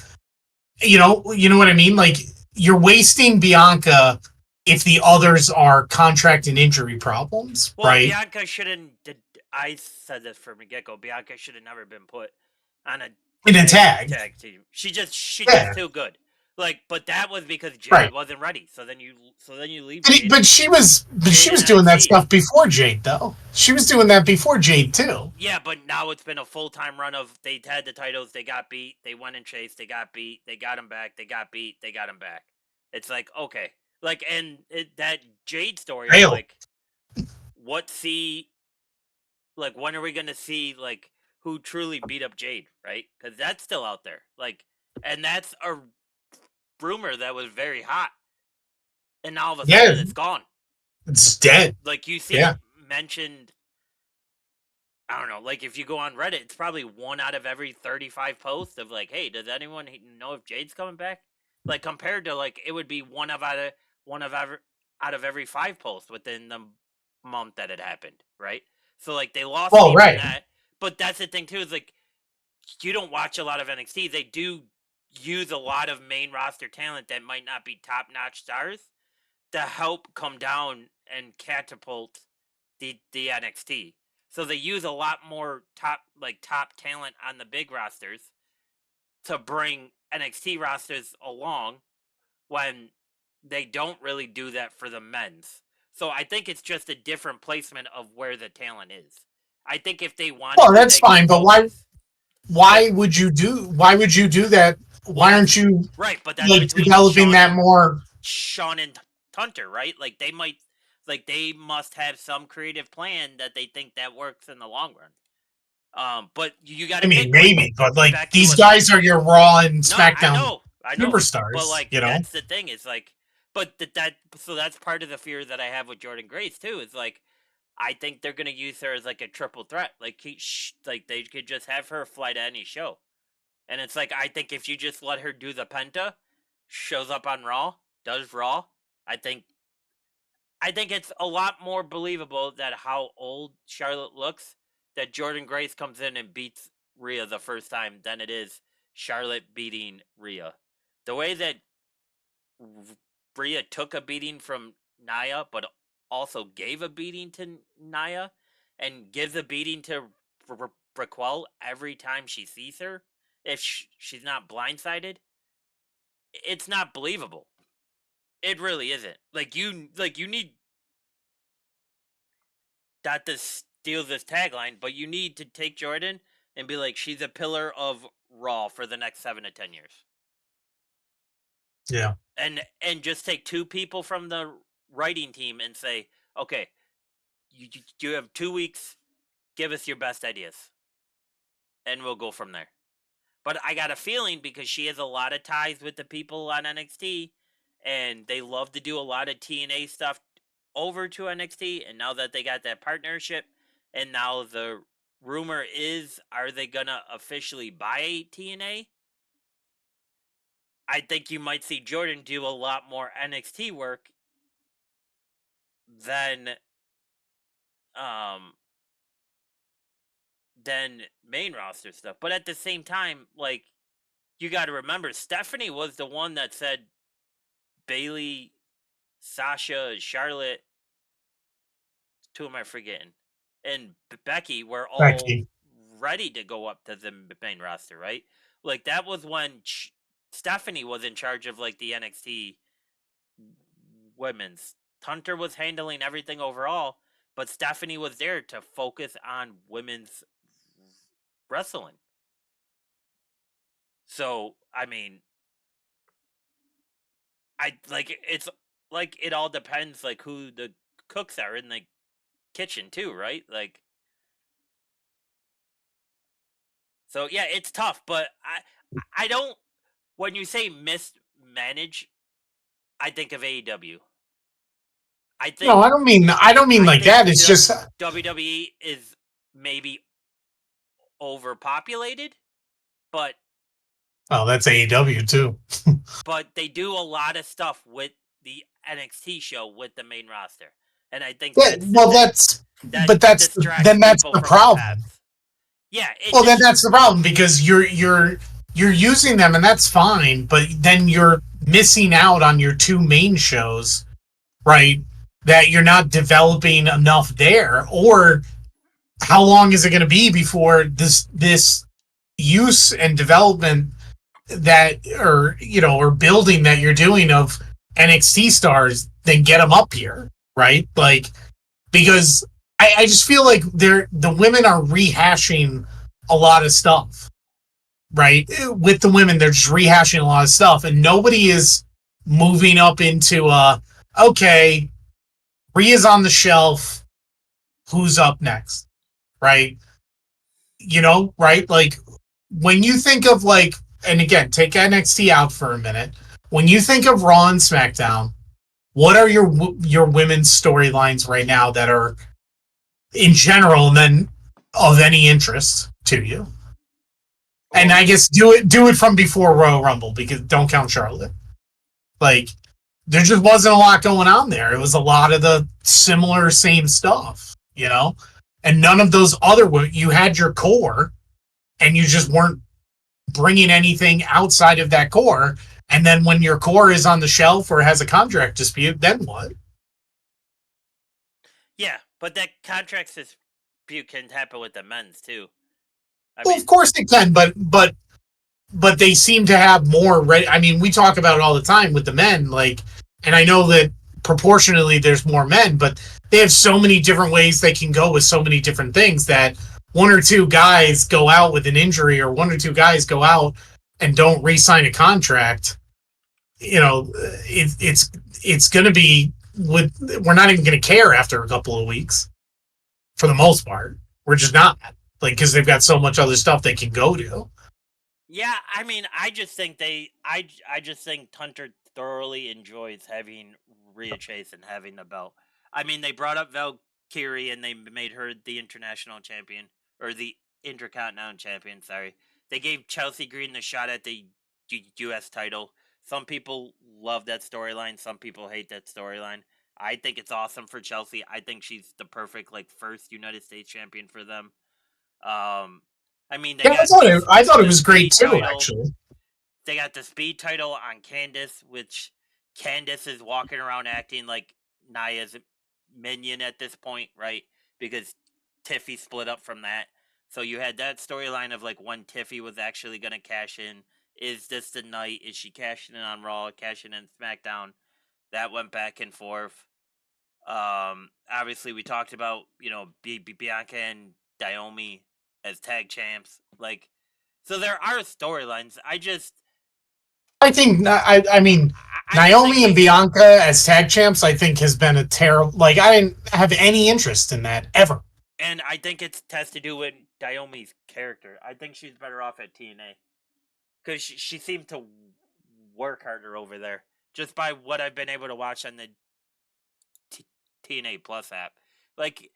you know what I mean like you're wasting Bianca if the others are contract and injury problems Well, right Bianca shouldn't. I said this from the get go. Bianca should have never been put on a in a tag tag team. She's just yeah too good. Like, but that was because Jade right wasn't ready. So then you leave Jade but she Jade in was doing that NXT. stuff before Jade though. She was doing that before Jade too. Yeah, but now it's been a full time run of they had the titles, they got beat, they went and chased, they got beat, they got him back, they got beat, they got him back. It's like okay, like that Jade story. I'm Failed. like, what see? Like, when are we gonna see like who truly beat up Jade, right? Because that's still out there. Like, and that's a rumor that was very hot, and now all of a Yeah, sudden it's gone. it's dead. Like you see Yeah. it mentioned. I don't know. Like if you go on Reddit, it's probably one out of every 35 posts of like, "Hey, does anyone know if Jade's coming back?" Like compared to like it would be one of every out of every 5 posts within the month that it happened, right? So like they lost Well, me from right. that. But that's the thing too is like you don't watch a lot of NXT. They do use a lot of main roster talent that might not be top notch stars to help come down and catapult the NXT. So they use a lot more top talent on the big rosters to bring NXT rosters along when they don't really do that for the men's. So I think it's just a different placement of where the talent is. I think if they wanted Well, to, that's they could fine, but why focus. But why would you do that? well, Why that's aren't you right. But that's like between developing that more? Sean and Hunter, right? Like they might, like they must have some creative plan that they think that works in the long run. But you got I to mean, pick like maybe, but like Becky these was. guys are your Raw and No, SmackDown I know, but superstars, like you know? that's the thing is like, but that so that's part of the fear that I have with Jordan Grace too. Is like I think they're gonna use her as like a triple threat. Like like they could just have her fly to any show, and it's like I think if you just let her do the penta, shows up on Raw, does Raw, I think I think it's a lot more believable that how old Charlotte looks that Jordan Grace comes in and beats Rhea the first time than it is Charlotte beating Rhea. The way that Rhea took a beating from Nia, but also gave a beating to Nia, and gives a beating to Raquel every time she sees her, if she's not blindsided, it's not believable. It really isn't. Like you need not to steal this tagline, but you need to take Jordan and be like, she's a pillar of Raw for the next 7 to 10 years, Yeah. and just take 2 people from the writing team and say, okay, you have 2 weeks, give us your best ideas, and we'll go from there. But I got a feeling because she has a lot of ties with the people on NXT, and they love to do a lot of TNA stuff over to NXT. And now that they got that partnership, and now the rumor is, are they gonna officially buy TNA? I think you might see Jordan do a lot more NXT work than um main roster stuff. But at the same time, like you got to remember, Stephanie was the one that said Bailey, Sasha, Charlotte, who am I forgetting? And Becky were all Becky. ready to go up to the main roster, right? Like that was when Stephanie was in charge of like the NXT women's. Hunter was handling everything overall, but Stephanie was there to focus on women's wrestling. So, I mean, I like it's like it all depends like who the cooks are in the kitchen too, right? Like so yeah, it's tough, but I don't when you say mismanage, I think of AEW. I No, think I don't mean I like think that. It's just WWE is maybe overpopulated, but oh, that's AEW too. they do a lot of stuff with the NXT show with the main roster. And I think Yeah, that's the well, thing that distracts then that's people the from the problem. paths. Yeah, it Well, then just that's the problem because you're using them and that's fine, but then you're missing out on your two main shows, right? That you're not developing enough there, or how long is it going to be before this use and development that or building that you're doing of NXT stars then get them up here, right? Like because I just feel like the women are rehashing a lot of stuff, right? With the women, they're just rehashing a lot of stuff, and nobody is moving up into okay, Rhea's on the shelf, who's up next, right? right? Like when you think of like, and again, take NXT out for a minute. When you think of Raw and SmackDown, what are your women's storylines right now that are in general and then of any interest to you? And Well, I guess do it from before Royal Rumble because don't count Charlotte. Like there just wasn't a lot going on there. It was a lot of the similar same stuff. And none of those other you had your core and you just weren't bringing anything outside of that core. And then when your core is on the shelf or has a contract dispute, then what? yeah, but that contract dispute can happen with the men's too. I Well, of mean, course it can, but they seem to have more. I mean, we talk about it all the time with the men, like, and I know that proportionally there's more men, but they have so many different ways they can go with so many different things that one or two guys go out with an injury, or one or two guys go out and don't re-sign a contract. It's going to be with. We're not even going to care after a couple of weeks for the most part. We're just not like because they've got so much other stuff they can go to. yeah, I mean, I just think I just think Hunter thoroughly enjoys having Rhea Chase and having the belt. I mean, they brought up Valkyrie and they made her the international champion or the intercontinental champion. Sorry, they gave Chelsea Green the shot at the U.S. title. Some people love that storyline. Some people hate that storyline. I think it's awesome for Chelsea. I think she's the perfect like first United States champion for them. Um, I mean, they Yeah, got I thought it the was great speed too. title. Actually, They got the speed title on Candice, which Candice is walking around acting like Naya's minion at this point, right? Because Tiffy split up from that. So you had that storyline of like when Tiffy was actually going to cash in. Is this the night? Is she cashing in on Raw, cashing in SmackDown? That went back and forth. Obviously, we talked about Bianca and Naomi as tag champs. Like, so there are storylines. I think I mean I just think Naomi and they need, Bianca as tag champs. I think has been a terrible. Like I didn't have any interest in that ever. and I think it has to do with Naomi's character. I think she's better off at TNA because she seemed to work harder over there, just by what I've been able to watch on the TNA Plus app. Like,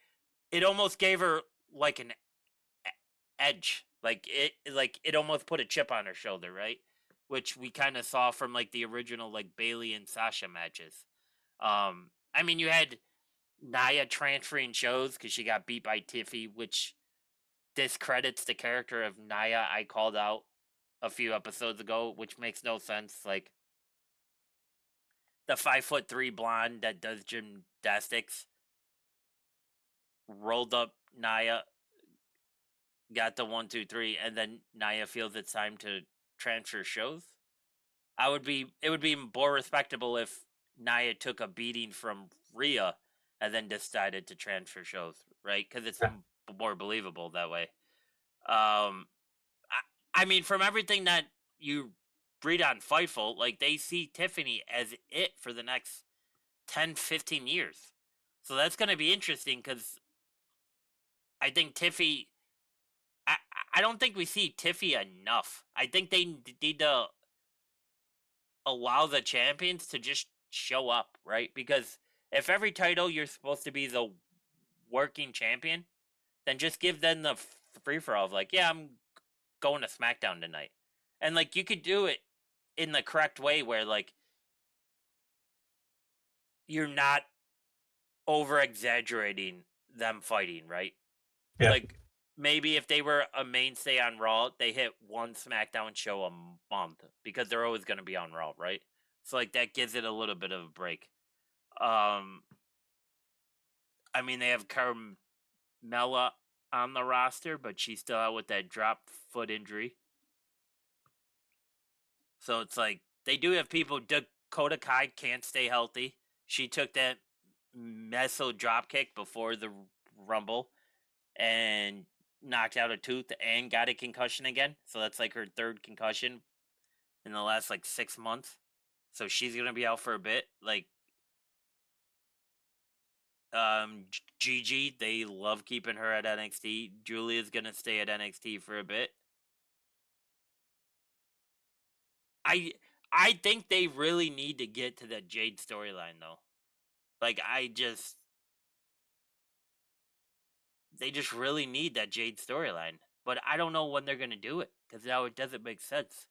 it almost gave her like an edge. Like it almost put a chip on her shoulder, right? Which we kind of saw from like the original like Bailey and Sasha matches. I mean, you had Naya transferring shows because she got beat by Tiffy, which discredits the character of Naya I called out a few episodes ago, which makes no sense. Like the 5'3" blonde that does gymnastics rolled up Naya, got the 1, 2, 3, and then Naya feels it's time to transfer shows. It would be more respectable if Naya took a beating from Rhea and then decided to transfer shows, right? Because it's more believable that way. Um, I mean, from everything that you read on Fightful, like they see Tiffany as it for the next 10, 15 years. So that's going to be interesting because I think Tiffy. I, I don't think we see Tiffy enough. I think they need to allow the champions to just show up, right? Because if every title you're supposed to be the working champion, then just give them the free for all of like, yeah, I'm going to SmackDown tonight. And like you could do it in the correct way where like you're not over exaggerating them fighting, right? Yeah. Like maybe if they were a mainstay on Raw, they hit one SmackDown show a month because they're always going to be on Raw, right? So like that gives it a little bit of a break. Um, I mean, they have Carmella on the roster, but she's still out with that drop foot injury. So it's like they do have people. Dakota Kai can't stay healthy. She took that meso drop kick before the Rumble and knocked out a tooth and got a concussion again. So that's like her third concussion in the last like 6 months. So she's gonna be out for a bit. Like Gigi, they love keeping her at NXT. Julia's gonna stay at NXT for a bit. I I think they really need to get to the Jade storyline though. Like they just really need that Jade storyline. But I don't know when they're gonna do it because now it doesn't make sense.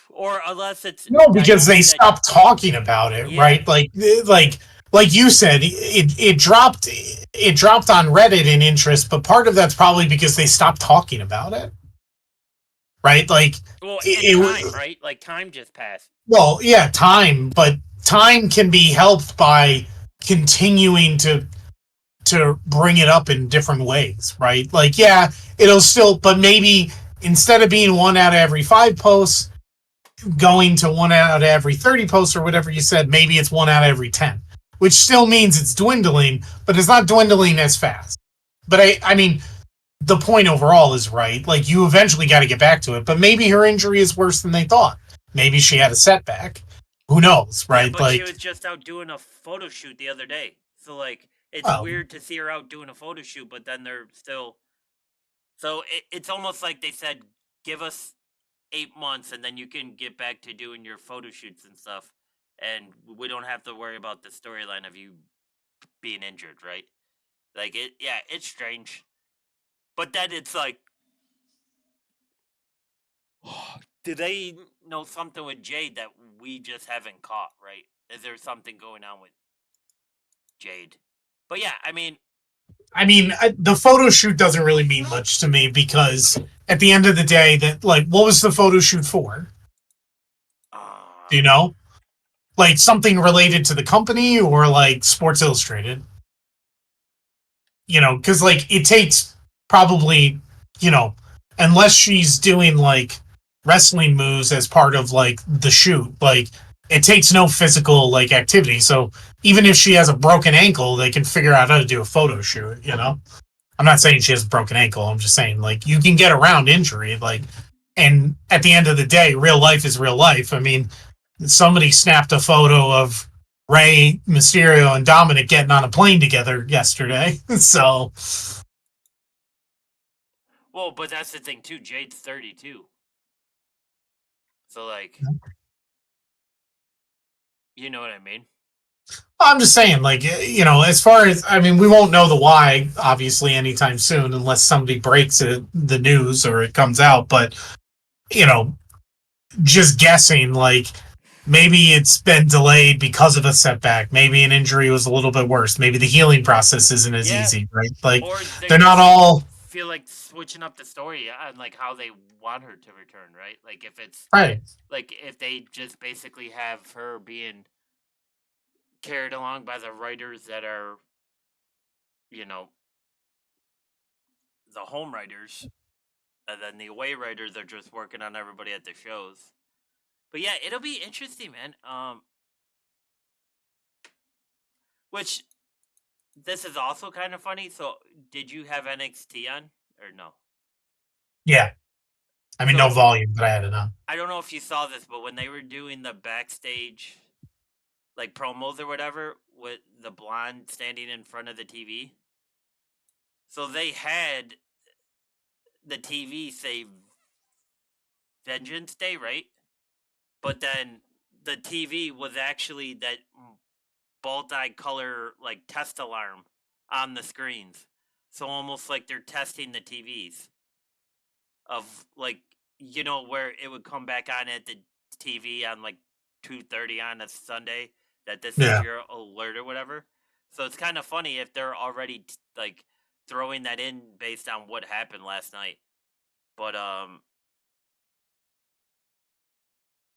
Or unless it's No, because they Naomi that stopped talking about it, yeah. right? Like you said, it dropped on Reddit in interest, but part of that's probably because they stopped talking about it, right? Like Well, and time, it right? Like time just passed. well, yeah, time, but time can be helped by continuing to bring it up in different ways, right? Like, yeah, it'll still, but maybe instead of being one out of every 5 posts, going to one out of every 30 posts or whatever you said, maybe it's one out of every 10, which still means it's dwindling, but it's not dwindling as fast. But I mean, the point overall is right. Like, you eventually got to get back to it, but maybe her injury is worse than they thought. Maybe she had a setback. Who knows, Yeah, right? but she Like, was just out doing a photo shoot the other day. So like it's well, weird to see her out doing a photo shoot, but then they're still so it's almost like they said, give us 8 months and then you can get back to doing your photo shoots and stuff. And we don't have to worry about the storyline of you being injured, right? Like yeah, it's strange. But then it's like, do they know something with Jade that we just haven't caught, right? Is there something going on with Jade? But yeah, I mean, the photo shoot doesn't really mean much to me because at the end of the day, that like, what was the photo shoot for? Do you um, know? Like something related to the company or like Sports Illustrated? Because like it takes probably, you know, unless she's doing like wrestling moves as part of like the shoot, like it takes no physical like activity. So even if she has a broken ankle, they can figure out how to do a photo shoot. I'm not saying she has a broken ankle. I'm just saying like you can get around injury. Like, and at the end of the day, real life is real life. I mean, somebody snapped a photo of Ray Mysterio and Dominic getting on a plane together yesterday. So well, but that's the thing too. Jade's 32, so like, you know what I mean? I'm just saying, like, as far as I mean, we won't know the why obviously anytime soon unless somebody breaks it, the news or it comes out. But you know, just guessing, like maybe it's been delayed because of a setback. Maybe an injury was a little bit worse. Maybe the healing process isn't as Yeah, easy, right? Like or they they're not just all feel like switching up the story on like how they want her to return, right? Like if it's right. like if they just basically have her being carried along by the writers that are, you know, the home writers, and then the away writers are just working on everybody at the shows. But yeah, it'll be interesting, man. Which this is also kind of funny. So, did you have NXT on or no? Yeah. I mean, no So, volume, but I had enough. I don't know if you saw this, but when they were doing the backstage like promos or whatever with the blonde standing in front of the TV, so they had the TV say Vengeance Day, right? But then the TV was actually that multi color like test alarm on the screens. So almost like they're testing the TVs of like, where it would come back on at the TV on like 2:30 on a Sunday that this is Yeah. your alert or whatever. So it's kind of funny if they're already like throwing that in based on what happened last night. But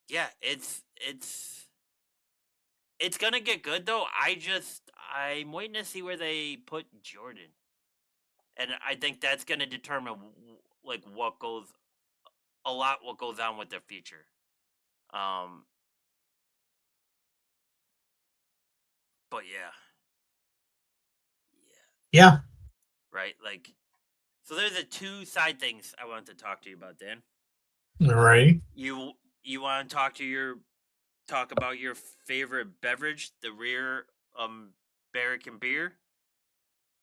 yeah, it's gonna get good though. I'm waiting to see where they put Jordan, and I think that's gonna determine like what goes on with their future. Um, but yeah, yeah, Yeah. right. Like, so there's the two side things I wanted to talk to you about. Dan, Right. you you want to talk about your favorite beverage, the rare um American beer,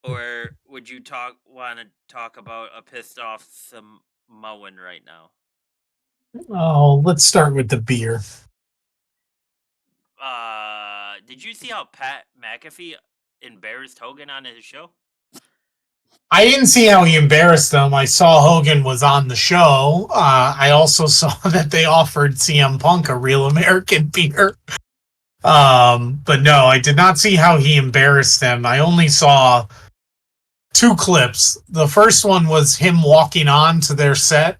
or would you want to talk about a pissed off Samoan right now? Oh, let's start with the beer. Did you see how Pat McAfee embarrassed Hogan on his show? I didn't see how he embarrassed them. I saw Hogan was on the show. I also saw that they offered CM Punk a real American beer. But no, I did not see how he embarrassed them. I only saw two clips. The first one was him walking on to their set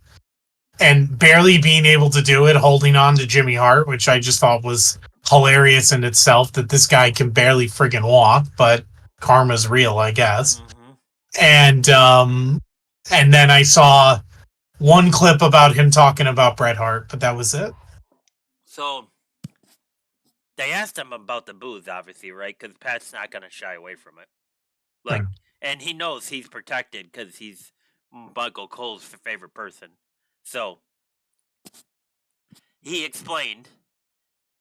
and barely being able to do it, holding on to Jimmy Hart, which I just thought was hilarious in itself that this guy can barely friggin' walk, but karma's real, I guess. Mm-hmm. And then I saw one clip about him talking about Bret Hart, but that was it. So they asked him about the booze, obviously, right? Because Pat's not going to shy away from it. Like, and he knows he's protected because he's Michael Cole's favorite person. So he explained,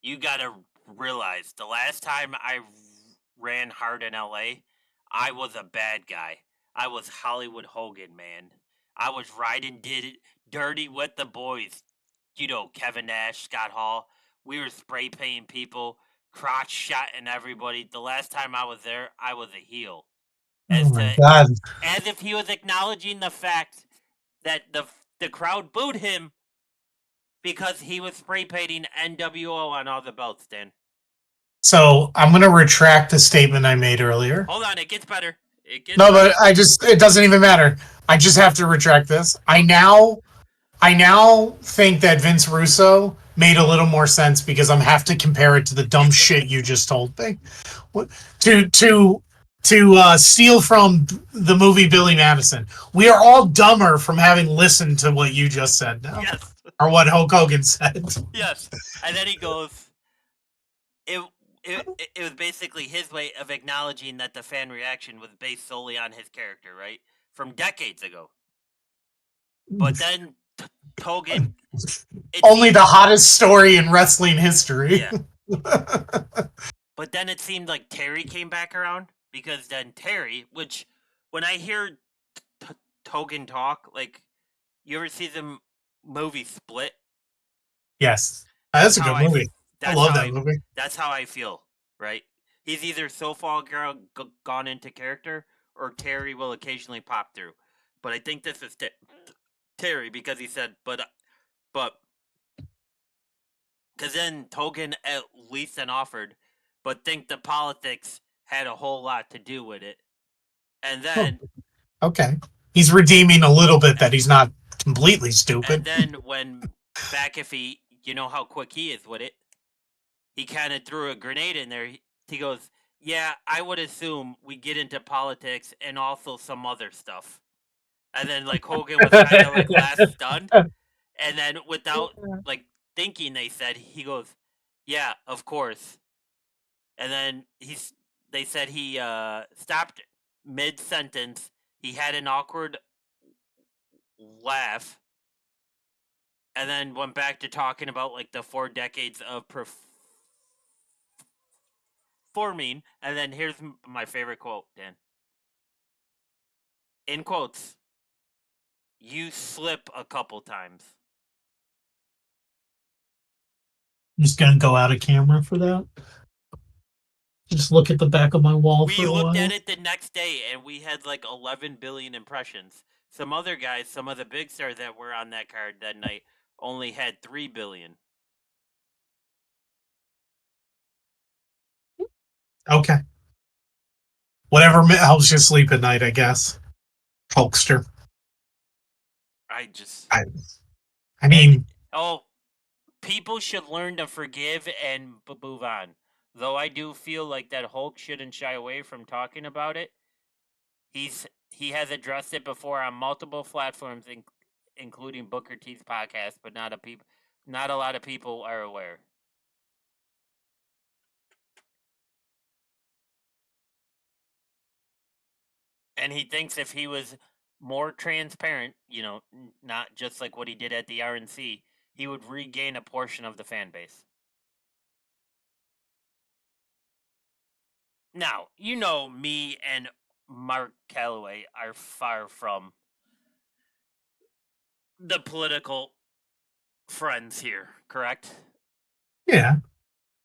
you got to realize the last time I ran hard in LA, I was a bad guy. I was Hollywood Hogan, man. I was riding dirty with the boys. You know, Kevin Nash, Scott Hall. We were spray painting people, crotch shotting everybody. The last time I was there, I was a heel. Oh As my to God. as if he was acknowledging the fact that the crowd booed him because he was spray painting NWO on all the belts, Dan. So I'm going to retract the statement I made earlier. Hold on, it gets better. It gets No, but better. it doesn't even matter. I just have to retract this. I now think that Vince Russo made a little more sense because I'm have to compare it to the dumb shit you just told me. To steal from the movie Billy Madison, we are all dumber from having listened to what you just said now, Yes. or what Hulk Hogan said. Yes. And then he goes, it, it was basically his way of acknowledging that the fan reaction was based solely on his character, right? From decades ago. But then Hogan, it Only seemed, the hottest story in wrestling history. yeah. But then it seemed like Terry came back around because then Terry, which when I hear Hogan talk, like, you ever see the movie Split? Yes, That's that's a how good I. movie. I That's love how that I. movie. That's how I feel. Right. He's either so far gone into character, or Terry will occasionally pop through. But I think this is Terry because he said, but, because then Hogan at least then offered, but think the politics had a whole lot to do with it. And Oh, then, okay. He's redeeming a little bit that he's not completely and stupid. then when McAfee, you know how quick he is with it, he kind of threw a grenade in there. He goes, "Yeah, I would assume we get into politics and also some other stuff." And then like Hogan was kind of like last stunned, and then without like thinking, he goes, "Yeah, of course." And then they said he stopped mid sentence. He had an awkward laugh, and then went back to talking about like the 4 decades of performing. And then here's my favorite quote, Dan. In quotes, you slip a couple times. I'm just gonna go out of camera for that. Just look at the back of my wall We for a looked at while. it the next day and we had like 11 billion impressions. Some other guys, some of the big stars that were on that card that night only had 3 billion. Okay. Whatever helps you sleep at night, I guess. Hulkster. I just I I and mean, oh, people should learn to forgive and move on. Though I do feel like that Hulk shouldn't shy away from talking about it. He has addressed it before on multiple platforms, including Booker T's podcast, but not a lot of people are aware. And he thinks if he was more transparent, not just like what he did at the RNC, he would regain a portion of the fan base. Now, me and Mark Calloway are far from the political friends here, correct? Yeah.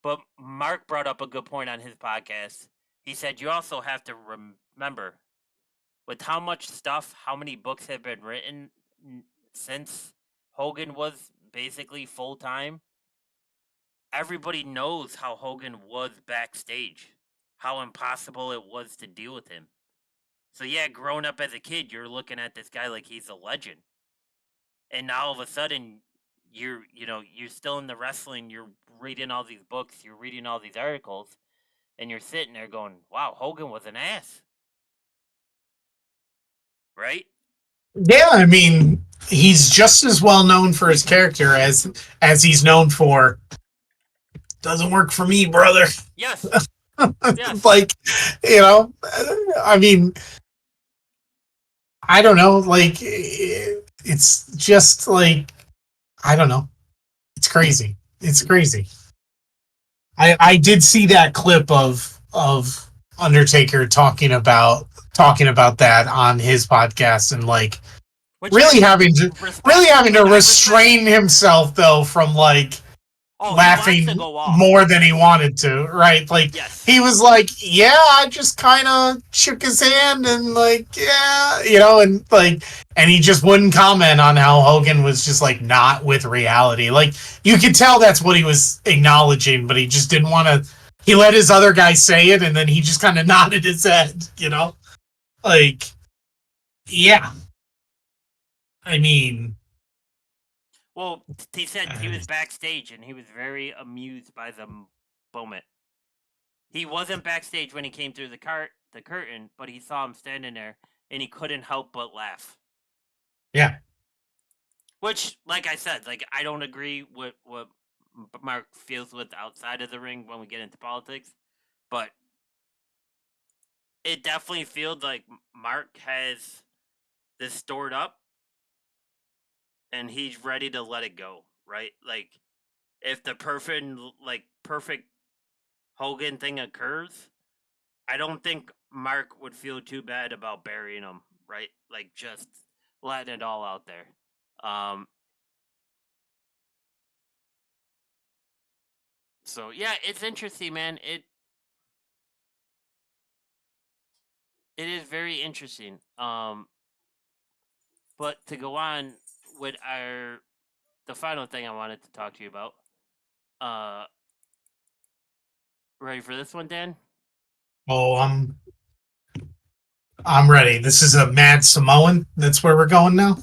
But Mark brought up a good point on his podcast. He said you also have to remember with how much stuff, how many books have been written since Hogan was basically full time. Everybody knows how Hogan was backstage, how impossible it was to deal with him. So yeah, growing up as a kid, you're looking at this guy like he's a legend, and now all of a sudden, you're still in the wrestling. You're reading all these books, you're reading all these articles, and you're sitting there going, "Wow, Hogan was an ass," right? Yeah, I mean, he's just as well known for his character as he's known for doesn't work for me, brother. Yes, yes. Like, you know, I mean, I don't know, like it's just like I don't know. It's crazy. It's crazy. I did see that clip of Undertaker talking about that on his podcast and like Which I really having to really respect. having to Like I respect. restrain himself though from like Oh, he wants to laughing go off. more than he Yes, wanted to, right? Like yes. he was like, "Yeah, I just kind of shook his hand and like, yeah, you know," and like, and he just wouldn't comment on how Hogan was just like not with reality. Like you could tell that's what he was acknowledging, but he just didn't want to. He let his other guy say it, and then he just kind of nodded his head, you know, like, yeah. I mean, Well, he said he uh, was backstage and he was very amused by the moment. He wasn't backstage when he came through the curtain, but he saw him standing there and he couldn't help but laugh. yeah. Which, like I said, like I don't agree with what Mark feels with outside of the ring when we get into politics, but it definitely feels like Mark has this stored up and he's ready to let it go, right? Like if the perfect Hogan thing occurs, I don't think Mark would feel too bad about burying him, right? Like just letting it all out there. Um so yeah, it's interesting, man. It is very interesting. But to go on with our the final thing I wanted to talk to you about. Uh Ready for this one, Dan? Oh, I'm ready. This is a Mad Samoan. That's where we're going now.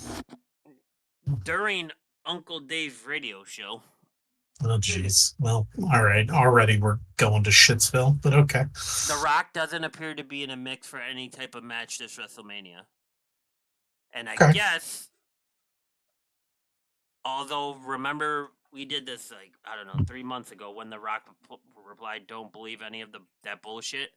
During Uncle Dave's radio show, Oh, jeez. Well, all right. Already we're going to Shitsville, but okay. The Rock doesn't appear to be in a mix for any type of match this WrestleMania. And I Okay. guess, although remember we did this like I don't know 3 months ago when The Rock replied, "Don't believe any of that bullshit."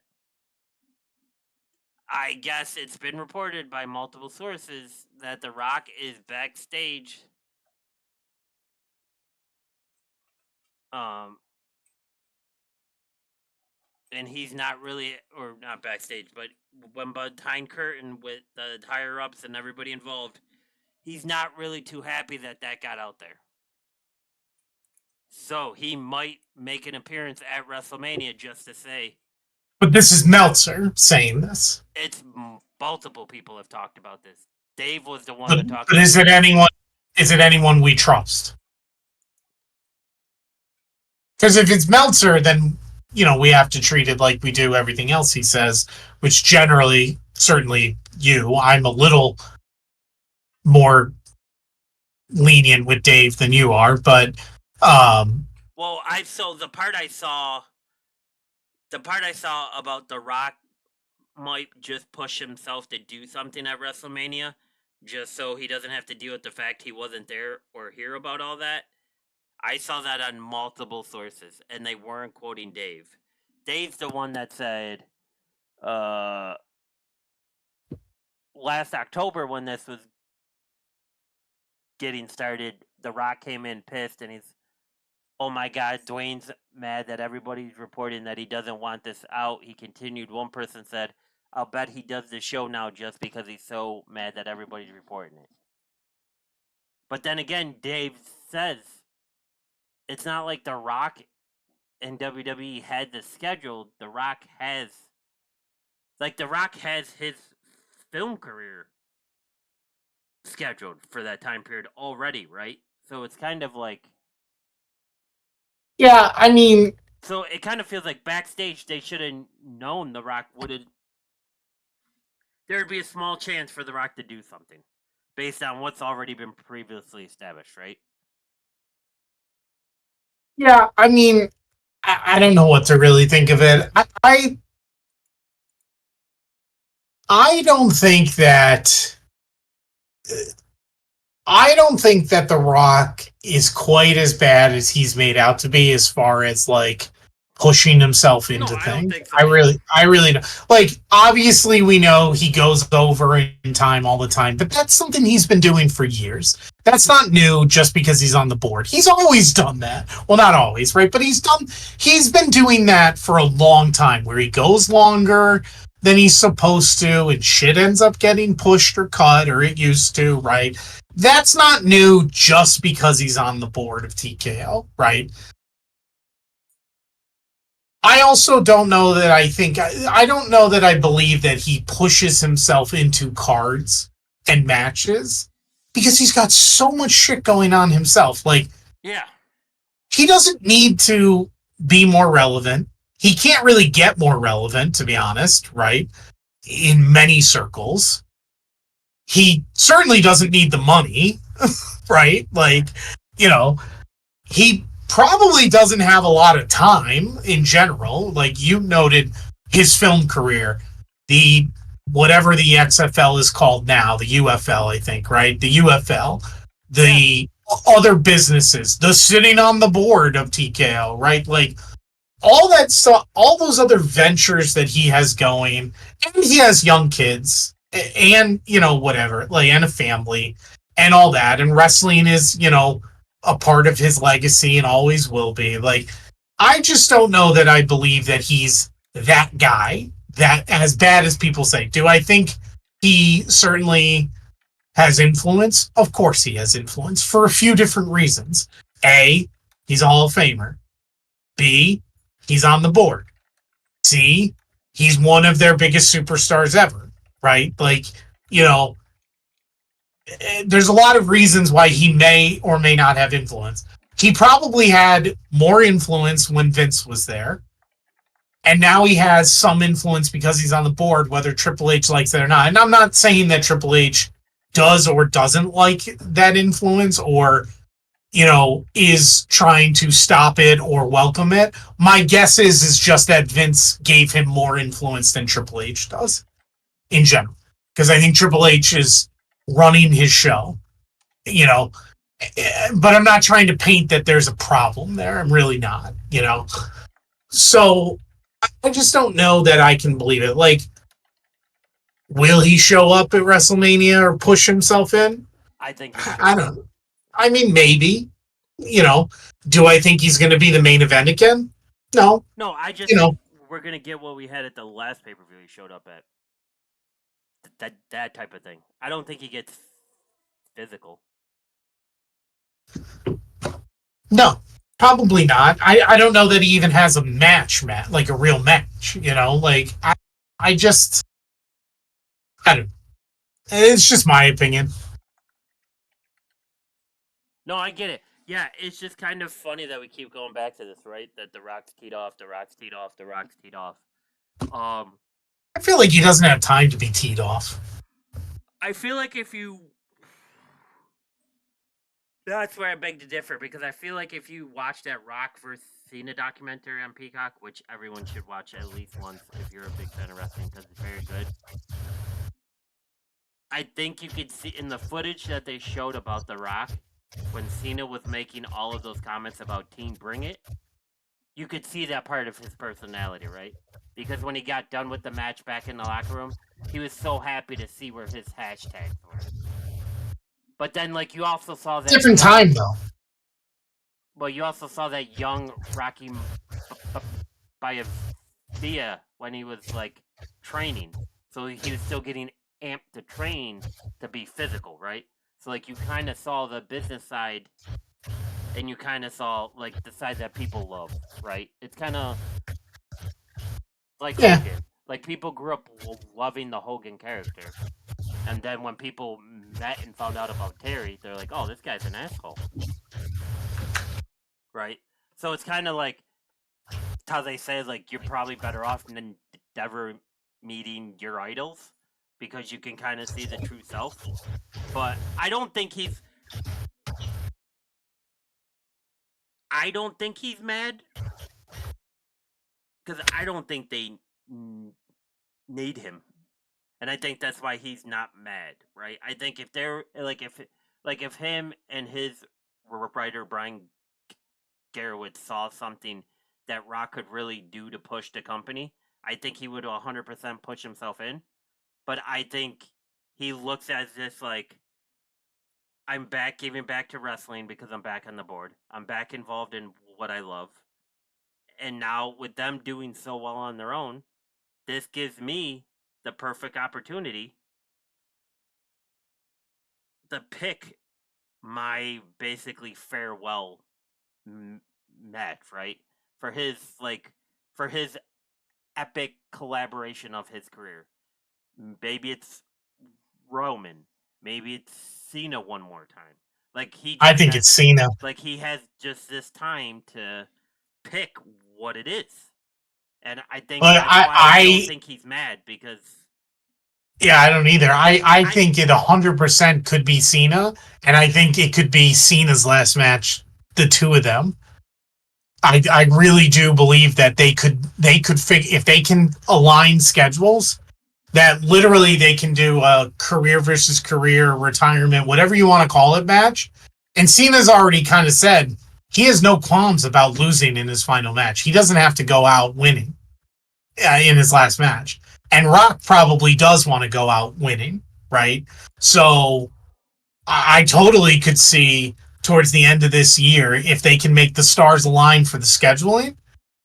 I guess it's been reported by multiple sources that The Rock is backstage, um, and he's not really, or not backstage, but when behind curtain with the higher ups and everybody involved, he's not really too happy that got out there. So he might make an appearance at WrestleMania just to say But this is Meltzer saying this. it's multiple people have talked about this. Dave was the one But, that talked but about is it it first. anyone? Is it anyone we trust? Because if it's Meltzer, then we have to treat it like we do everything else he says, which generally, certainly you, I'm a little more lenient with Dave than you are, but um, Well, I so the part I saw about The Rock might just push himself to do something at WrestleMania, just so he doesn't have to deal with the fact he wasn't there or hear about all that. I saw that on multiple sources, and they weren't quoting Dave. Dave's the one that said, uh, last October when this was getting started, The Rock came in pissed, and oh my God, Dwayne's mad that everybody's reporting that he doesn't want this out. He continued. One person said, I'll bet he does the show now just because he's so mad that everybody's reporting it. But then again, Dave says it's not like The Rock and WWE had the schedule. The Rock has his film career scheduled for that time period already, right? So it's kind of like, Yeah, I mean, so it kind of feels like backstage they should have known The Rock wouldn't. There would be a small chance for The Rock to do something based on what's already been previously established, right? yeah, I mean, I don't know what to really think of it. I don't think that I don't think that The Rock is quite as bad as he's made out to be as far as like pushing himself No, into I don't things. think so either. I really don't. Like, obviously we know he goes over in time all the time, but that's something he's been doing for years. That's not new just because he's on the board. He's always done that. Well, not always, right? But he's been doing that for a long time where he goes longer than he's supposed to and shit ends up getting pushed or cut or it used to, right? That's not new just because he's on the board of TKO, right? I also don't know that I don't know that I believe that he pushes himself into cards and matches because he's got so much shit going on himself. Like, Yeah. he doesn't need to be more relevant. He can't really get more relevant, to be honest, right? In many circles. He certainly doesn't need the money, right? Like, you know, he probably doesn't have a lot of time in general. Like you noted, his film career, the whatever the XFL is called now, the UFL, I think, right? The UFL, Yeah. the other businesses, the sitting on the board of TKO, right? Like all that stuff, all those other ventures that he has going, and he has young kids, and whatever, like, and a family, and all that, and wrestling is a part of his legacy and always will be. Like, I just don't know that I believe that he's that guy, that as bad as people say. Do I think he certainly has influence? Of course he has influence for a few different reasons. A, he's a Hall of Famer. B, he's on the board. C, he's one of their biggest superstars ever, right? Like, you know, there's a lot of reasons why he may or may not have influence. He probably had more influence when Vince was there. And now he has some influence because he's on the board, whether Triple H likes it or not. And I'm not saying that Triple H does or doesn't like that influence or is trying to stop it or welcome it. My guess is just that Vince gave him more influence than Triple H does in general. Because I think Triple H is running his show, you know. But I'm not trying to paint that there's a problem there. I'm really not. So I just don't know that I can believe it. Like, will he show up at WrestleMania or push himself in? I think he I should. don't know. I mean, maybe. you know, do I think he's going to be the main event again? No. No, I just You think know, we're gonna get what we had at the last pay per view he showed up at. That type of thing. I don't think he gets physical. no, probably not. I don't know that he even has a match, Matt, like a real match. Like I just, I don't. It's just my opinion. No, I get it. Yeah, it's just kind of funny that we keep going back to this, right? That the Rock's teed off, the Rock's teed off, the Rock's teed off. Um, I feel like he doesn't have time to be teed off. I feel like if you that's where I beg to differ because I feel like if you watch that Rock versus Cena documentary on Peacock, which everyone should watch at least once if you're a big fan of wrestling because it's very good. I think you could see in the footage that they showed about The Rock when Cena was making all of those comments about Team Bring It, you could see that part of his personality, right? Because when he got done with the match back in the locker room, he was so happy to see where his hashtags were. But then, like, you also saw that Different drop. time though. Well, you also saw that young Rocky Via when he was like training, so he was still getting amped to train to be physical, right? So like you kind of saw the business side, and you kind of saw like the side that people love, right? It's kind of like Yeah, Hogan. Like people grew up loving the Hogan character, and then when people met and found out about Terry, they're like, "Oh, this guy's an asshole," right? So it's kind of like how they say like you're probably better off than never meeting your idols because you can kind of see the true self. But I don't think he's mad because I don't think they need him, and I think that's why he's not mad, right? I think if they're if him and his writer Brian Garowitz saw something that Rock could really do to push the company, I think he would 100% push himself in. But I think he looks at this like I'm back, giving back to wrestling because I'm back on the board. I'm back involved in what I love. And now with them doing so well on their own, this gives me the perfect opportunity to pick my basically farewell match, right? For his like for his epic collaboration of his career. Maybe it's Roman. Maybe it's Cena one more time. Like he I just think has it's Cena. like he has just this time to pick what it is. And I think But that's why I don't think he's mad because yeah, I don't either. I I think it 100% could be Cena, and I think it could be Cena's last match, the two of them. I really do believe that they could if they can align schedules, that literally they can do a career versus career, retirement, whatever you want to call it, match. And Cena's already kind of said he has no qualms about losing in his final match. He doesn't have to go out winning in his last match. And Rock probably does want to go out winning, right? So I totally could see towards the end of this year, if they can make the stars align for the scheduling,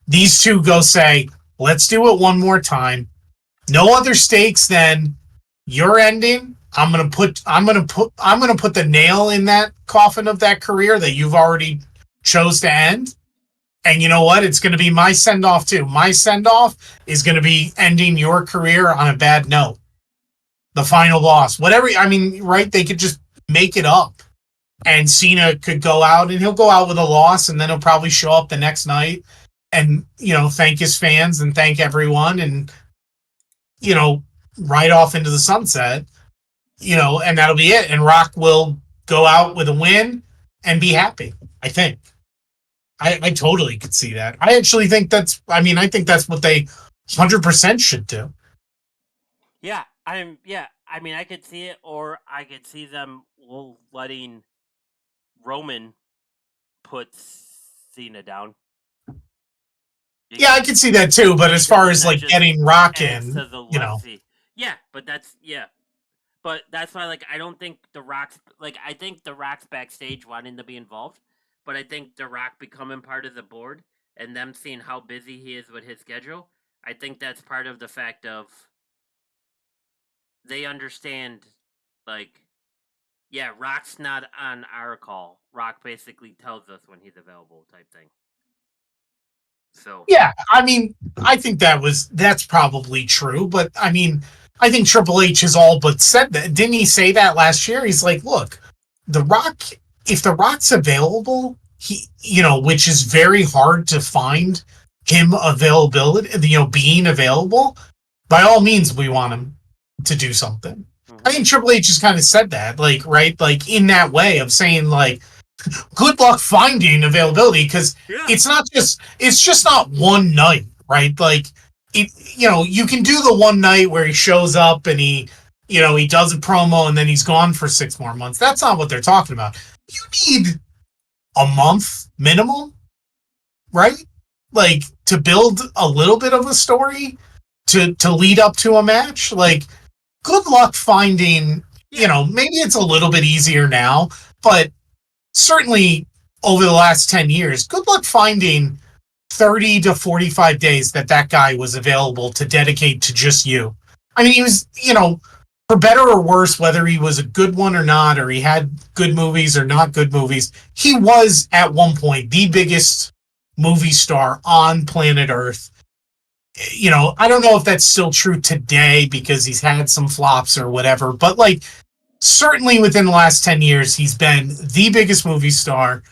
these two go say, let's do it one more time. No other stakes than your ending. I'm gonna put the nail in that coffin of that career that you've already chose to end. And you know what? It's going to be my send off too. My send off is going to be ending your career on a bad note. The final loss, whatever. I mean, right? They could just make it up, and Cena could go out, and he'll go out with a loss, and then he'll probably show up the next night, and thank his fans and thank everyone, and you know, right off into the sunset. And that'll be it. And Rock will go out with a win and be happy. I think. I totally could see that. I actually think I think that's what they 100% should do. I mean I could see it or I could see them letting Roman put Cena down Yeah, I could see that too. But as because far then as that like just getting Rock adds in, to the legacy. Yeah, but that's why like I don't think the Rock's like I think the Rock's backstage wanting to be involved, but I think the Rock becoming part of the board and them seeing how busy he is with his schedule, I think that's part of the fact of they understand like yeah, Rock's not on our call. Rock basically tells us when he's available type thing. So yeah, I mean, I think that's probably true. But I mean, I think Triple H has all but said that. Didn't he say that last year? He's like, look, the Rock, if the Rock's available, which is very hard to find him availability, being available. By all means, we want him to do something. I think Triple H has kind of said that, like, right, like in that way of saying, like, good luck finding availability because yeah, it's just not one night, right? Like, you can do the one night where he shows up and he does a promo and then he's gone for 6 more months. That's not what they're talking about. You need a month minimum, right? Like to build a little bit of a story to lead up to a match. Like, good luck finding. yeah, Maybe it's a little bit easier now, but certainly over the last 10 years, good luck finding 30 to 45 days that guy was available to dedicate to just you. I mean, he was, for better or worse, whether he was a good one or not, or he had good movies or not good movies, he was at one point the biggest movie star on planet Earth. I don't know if that's still true today because he's had some flops or whatever, but like certainly within the last 10 years, he's been the biggest movie star,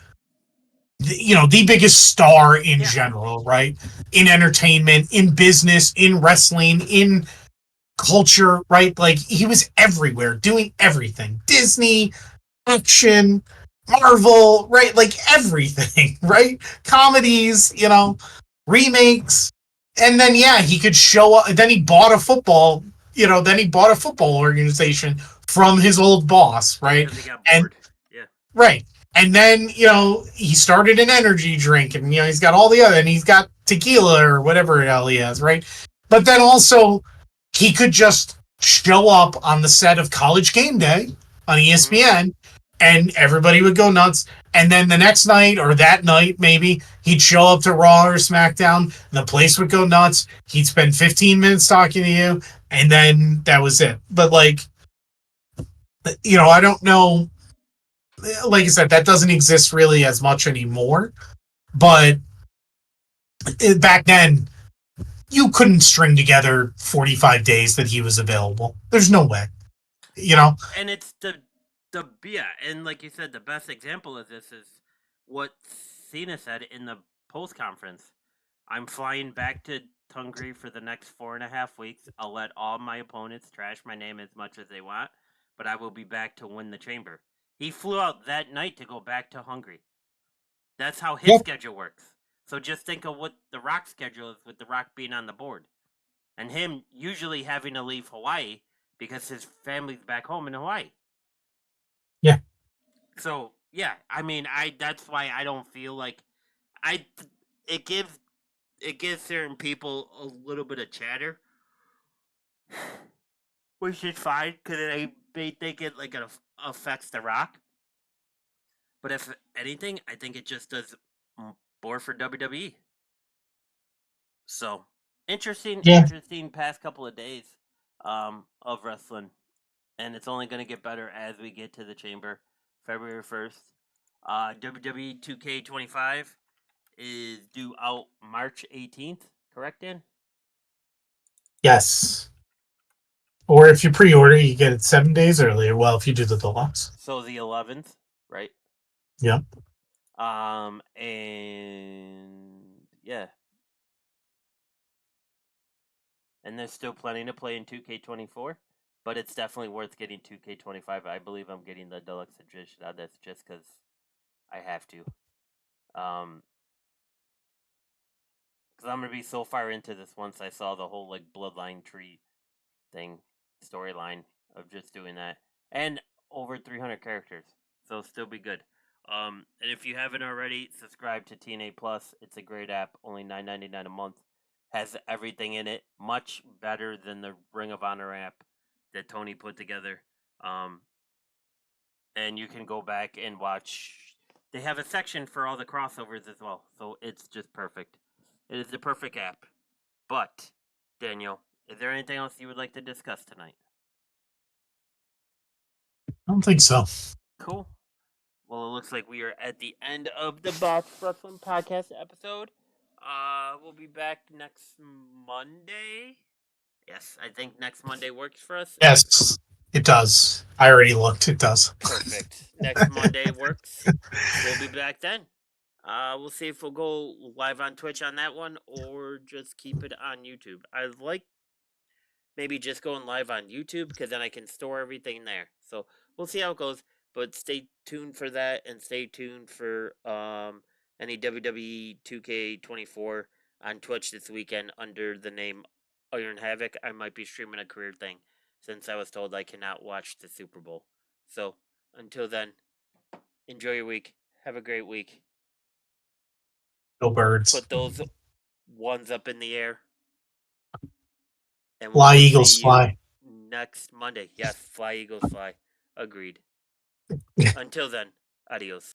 the biggest star in Yeah. general, right? In entertainment, in business, in wrestling, in culture, right? Like he was everywhere, doing everything. Disney, action, Marvel, right? Like everything, right? Comedies, remakes. And then yeah, he could show up. Then he bought a football, then he bought a football organization from his old boss, right? Because he got And bored. Yeah. right. And then, he started an energy drink and, he's got all the other, and he's got tequila or whatever the hell he has, right? But then also, he could just show up on the set of College Game Day on Mm-hmm. ESPN and everybody would go nuts. And then the next night or that night, maybe, he'd show up to Raw or SmackDown, the place would go nuts. He'd spend 15 minutes talking to you, and then that was it. But, like, I don't know, like I said, that doesn't exist really as much anymore. But back then, you couldn't string together 45 days that he was available. There's no way, you Well, know? and it's the yeah, and like you said, the best example of this is what Cena said in the post conference. I'm flying back to Hungary for the next 4.5 weeks. I'll let all my opponents trash my name as much as they want, but I will be back to win the chamber. He flew out that night to go back to Hungary. That's how his Yep. schedule works. So just think of what the Rock schedule is with the Rock being on the board and him usually having to leave Hawaii because his family's back home in Hawaii. Yeah. So yeah, I mean, I that's why I don't feel like I. It gives certain people a little bit of chatter, which is fine because they think it like it affects the Rock. But if anything, I think it just does more for WWE. So interesting, Yeah. interesting past couple of days of wrestling, and it's only going to get better as we get to the chamber, February 1st. WWE 2K25 is due out March 18th. Correct, Dan? Yes. Or if you pre order, you get it 7 days earlier. Well, if you do the deluxe. So the 11th, right? Yeah. And yeah, and there's still plenty to play in 2K24, but it's definitely worth getting 2K25. I believe I'm getting the deluxe edition on this just because I have to. Um, because I'm gonna be so far into this once I saw the whole like bloodline tree thing storyline of just doing that, and over 300 characters, so still be good. And if you haven't already, subscribe to TNA Plus. It's a great app, only $9.99 a month. Has everything in it, much better than the Ring of Honor app that Tony put together. Um, and you can go back and watch. They have a section for all the crossovers as well, so it's just perfect. It is the perfect app. But Daniel, is there anything else you would like to discuss tonight? I don't think so. Cool. Well, it looks like we are at the end of the Box Wrestling Podcast episode. We'll be back next Monday. Yes, I think next Monday works for us. Yes, it does. I already looked. It does. Perfect. Next Monday works. We'll be back then. We'll see if we'll go live on Twitch on that one or just keep it on YouTube. I like maybe just going live on YouTube because then I can store everything there. So we'll see how it goes. But stay tuned for that and stay tuned for any WWE 2K24 on Twitch this weekend under the name Iron Havoc. I might be streaming a career thing since I was told I cannot watch the Super Bowl. So until then, enjoy your week. Have a great week. No birds. Put those ones up in the air, and we Fly, will see eagles, you fly. next Monday. Yes, fly, Eagles, fly. Agreed. Until then, adios.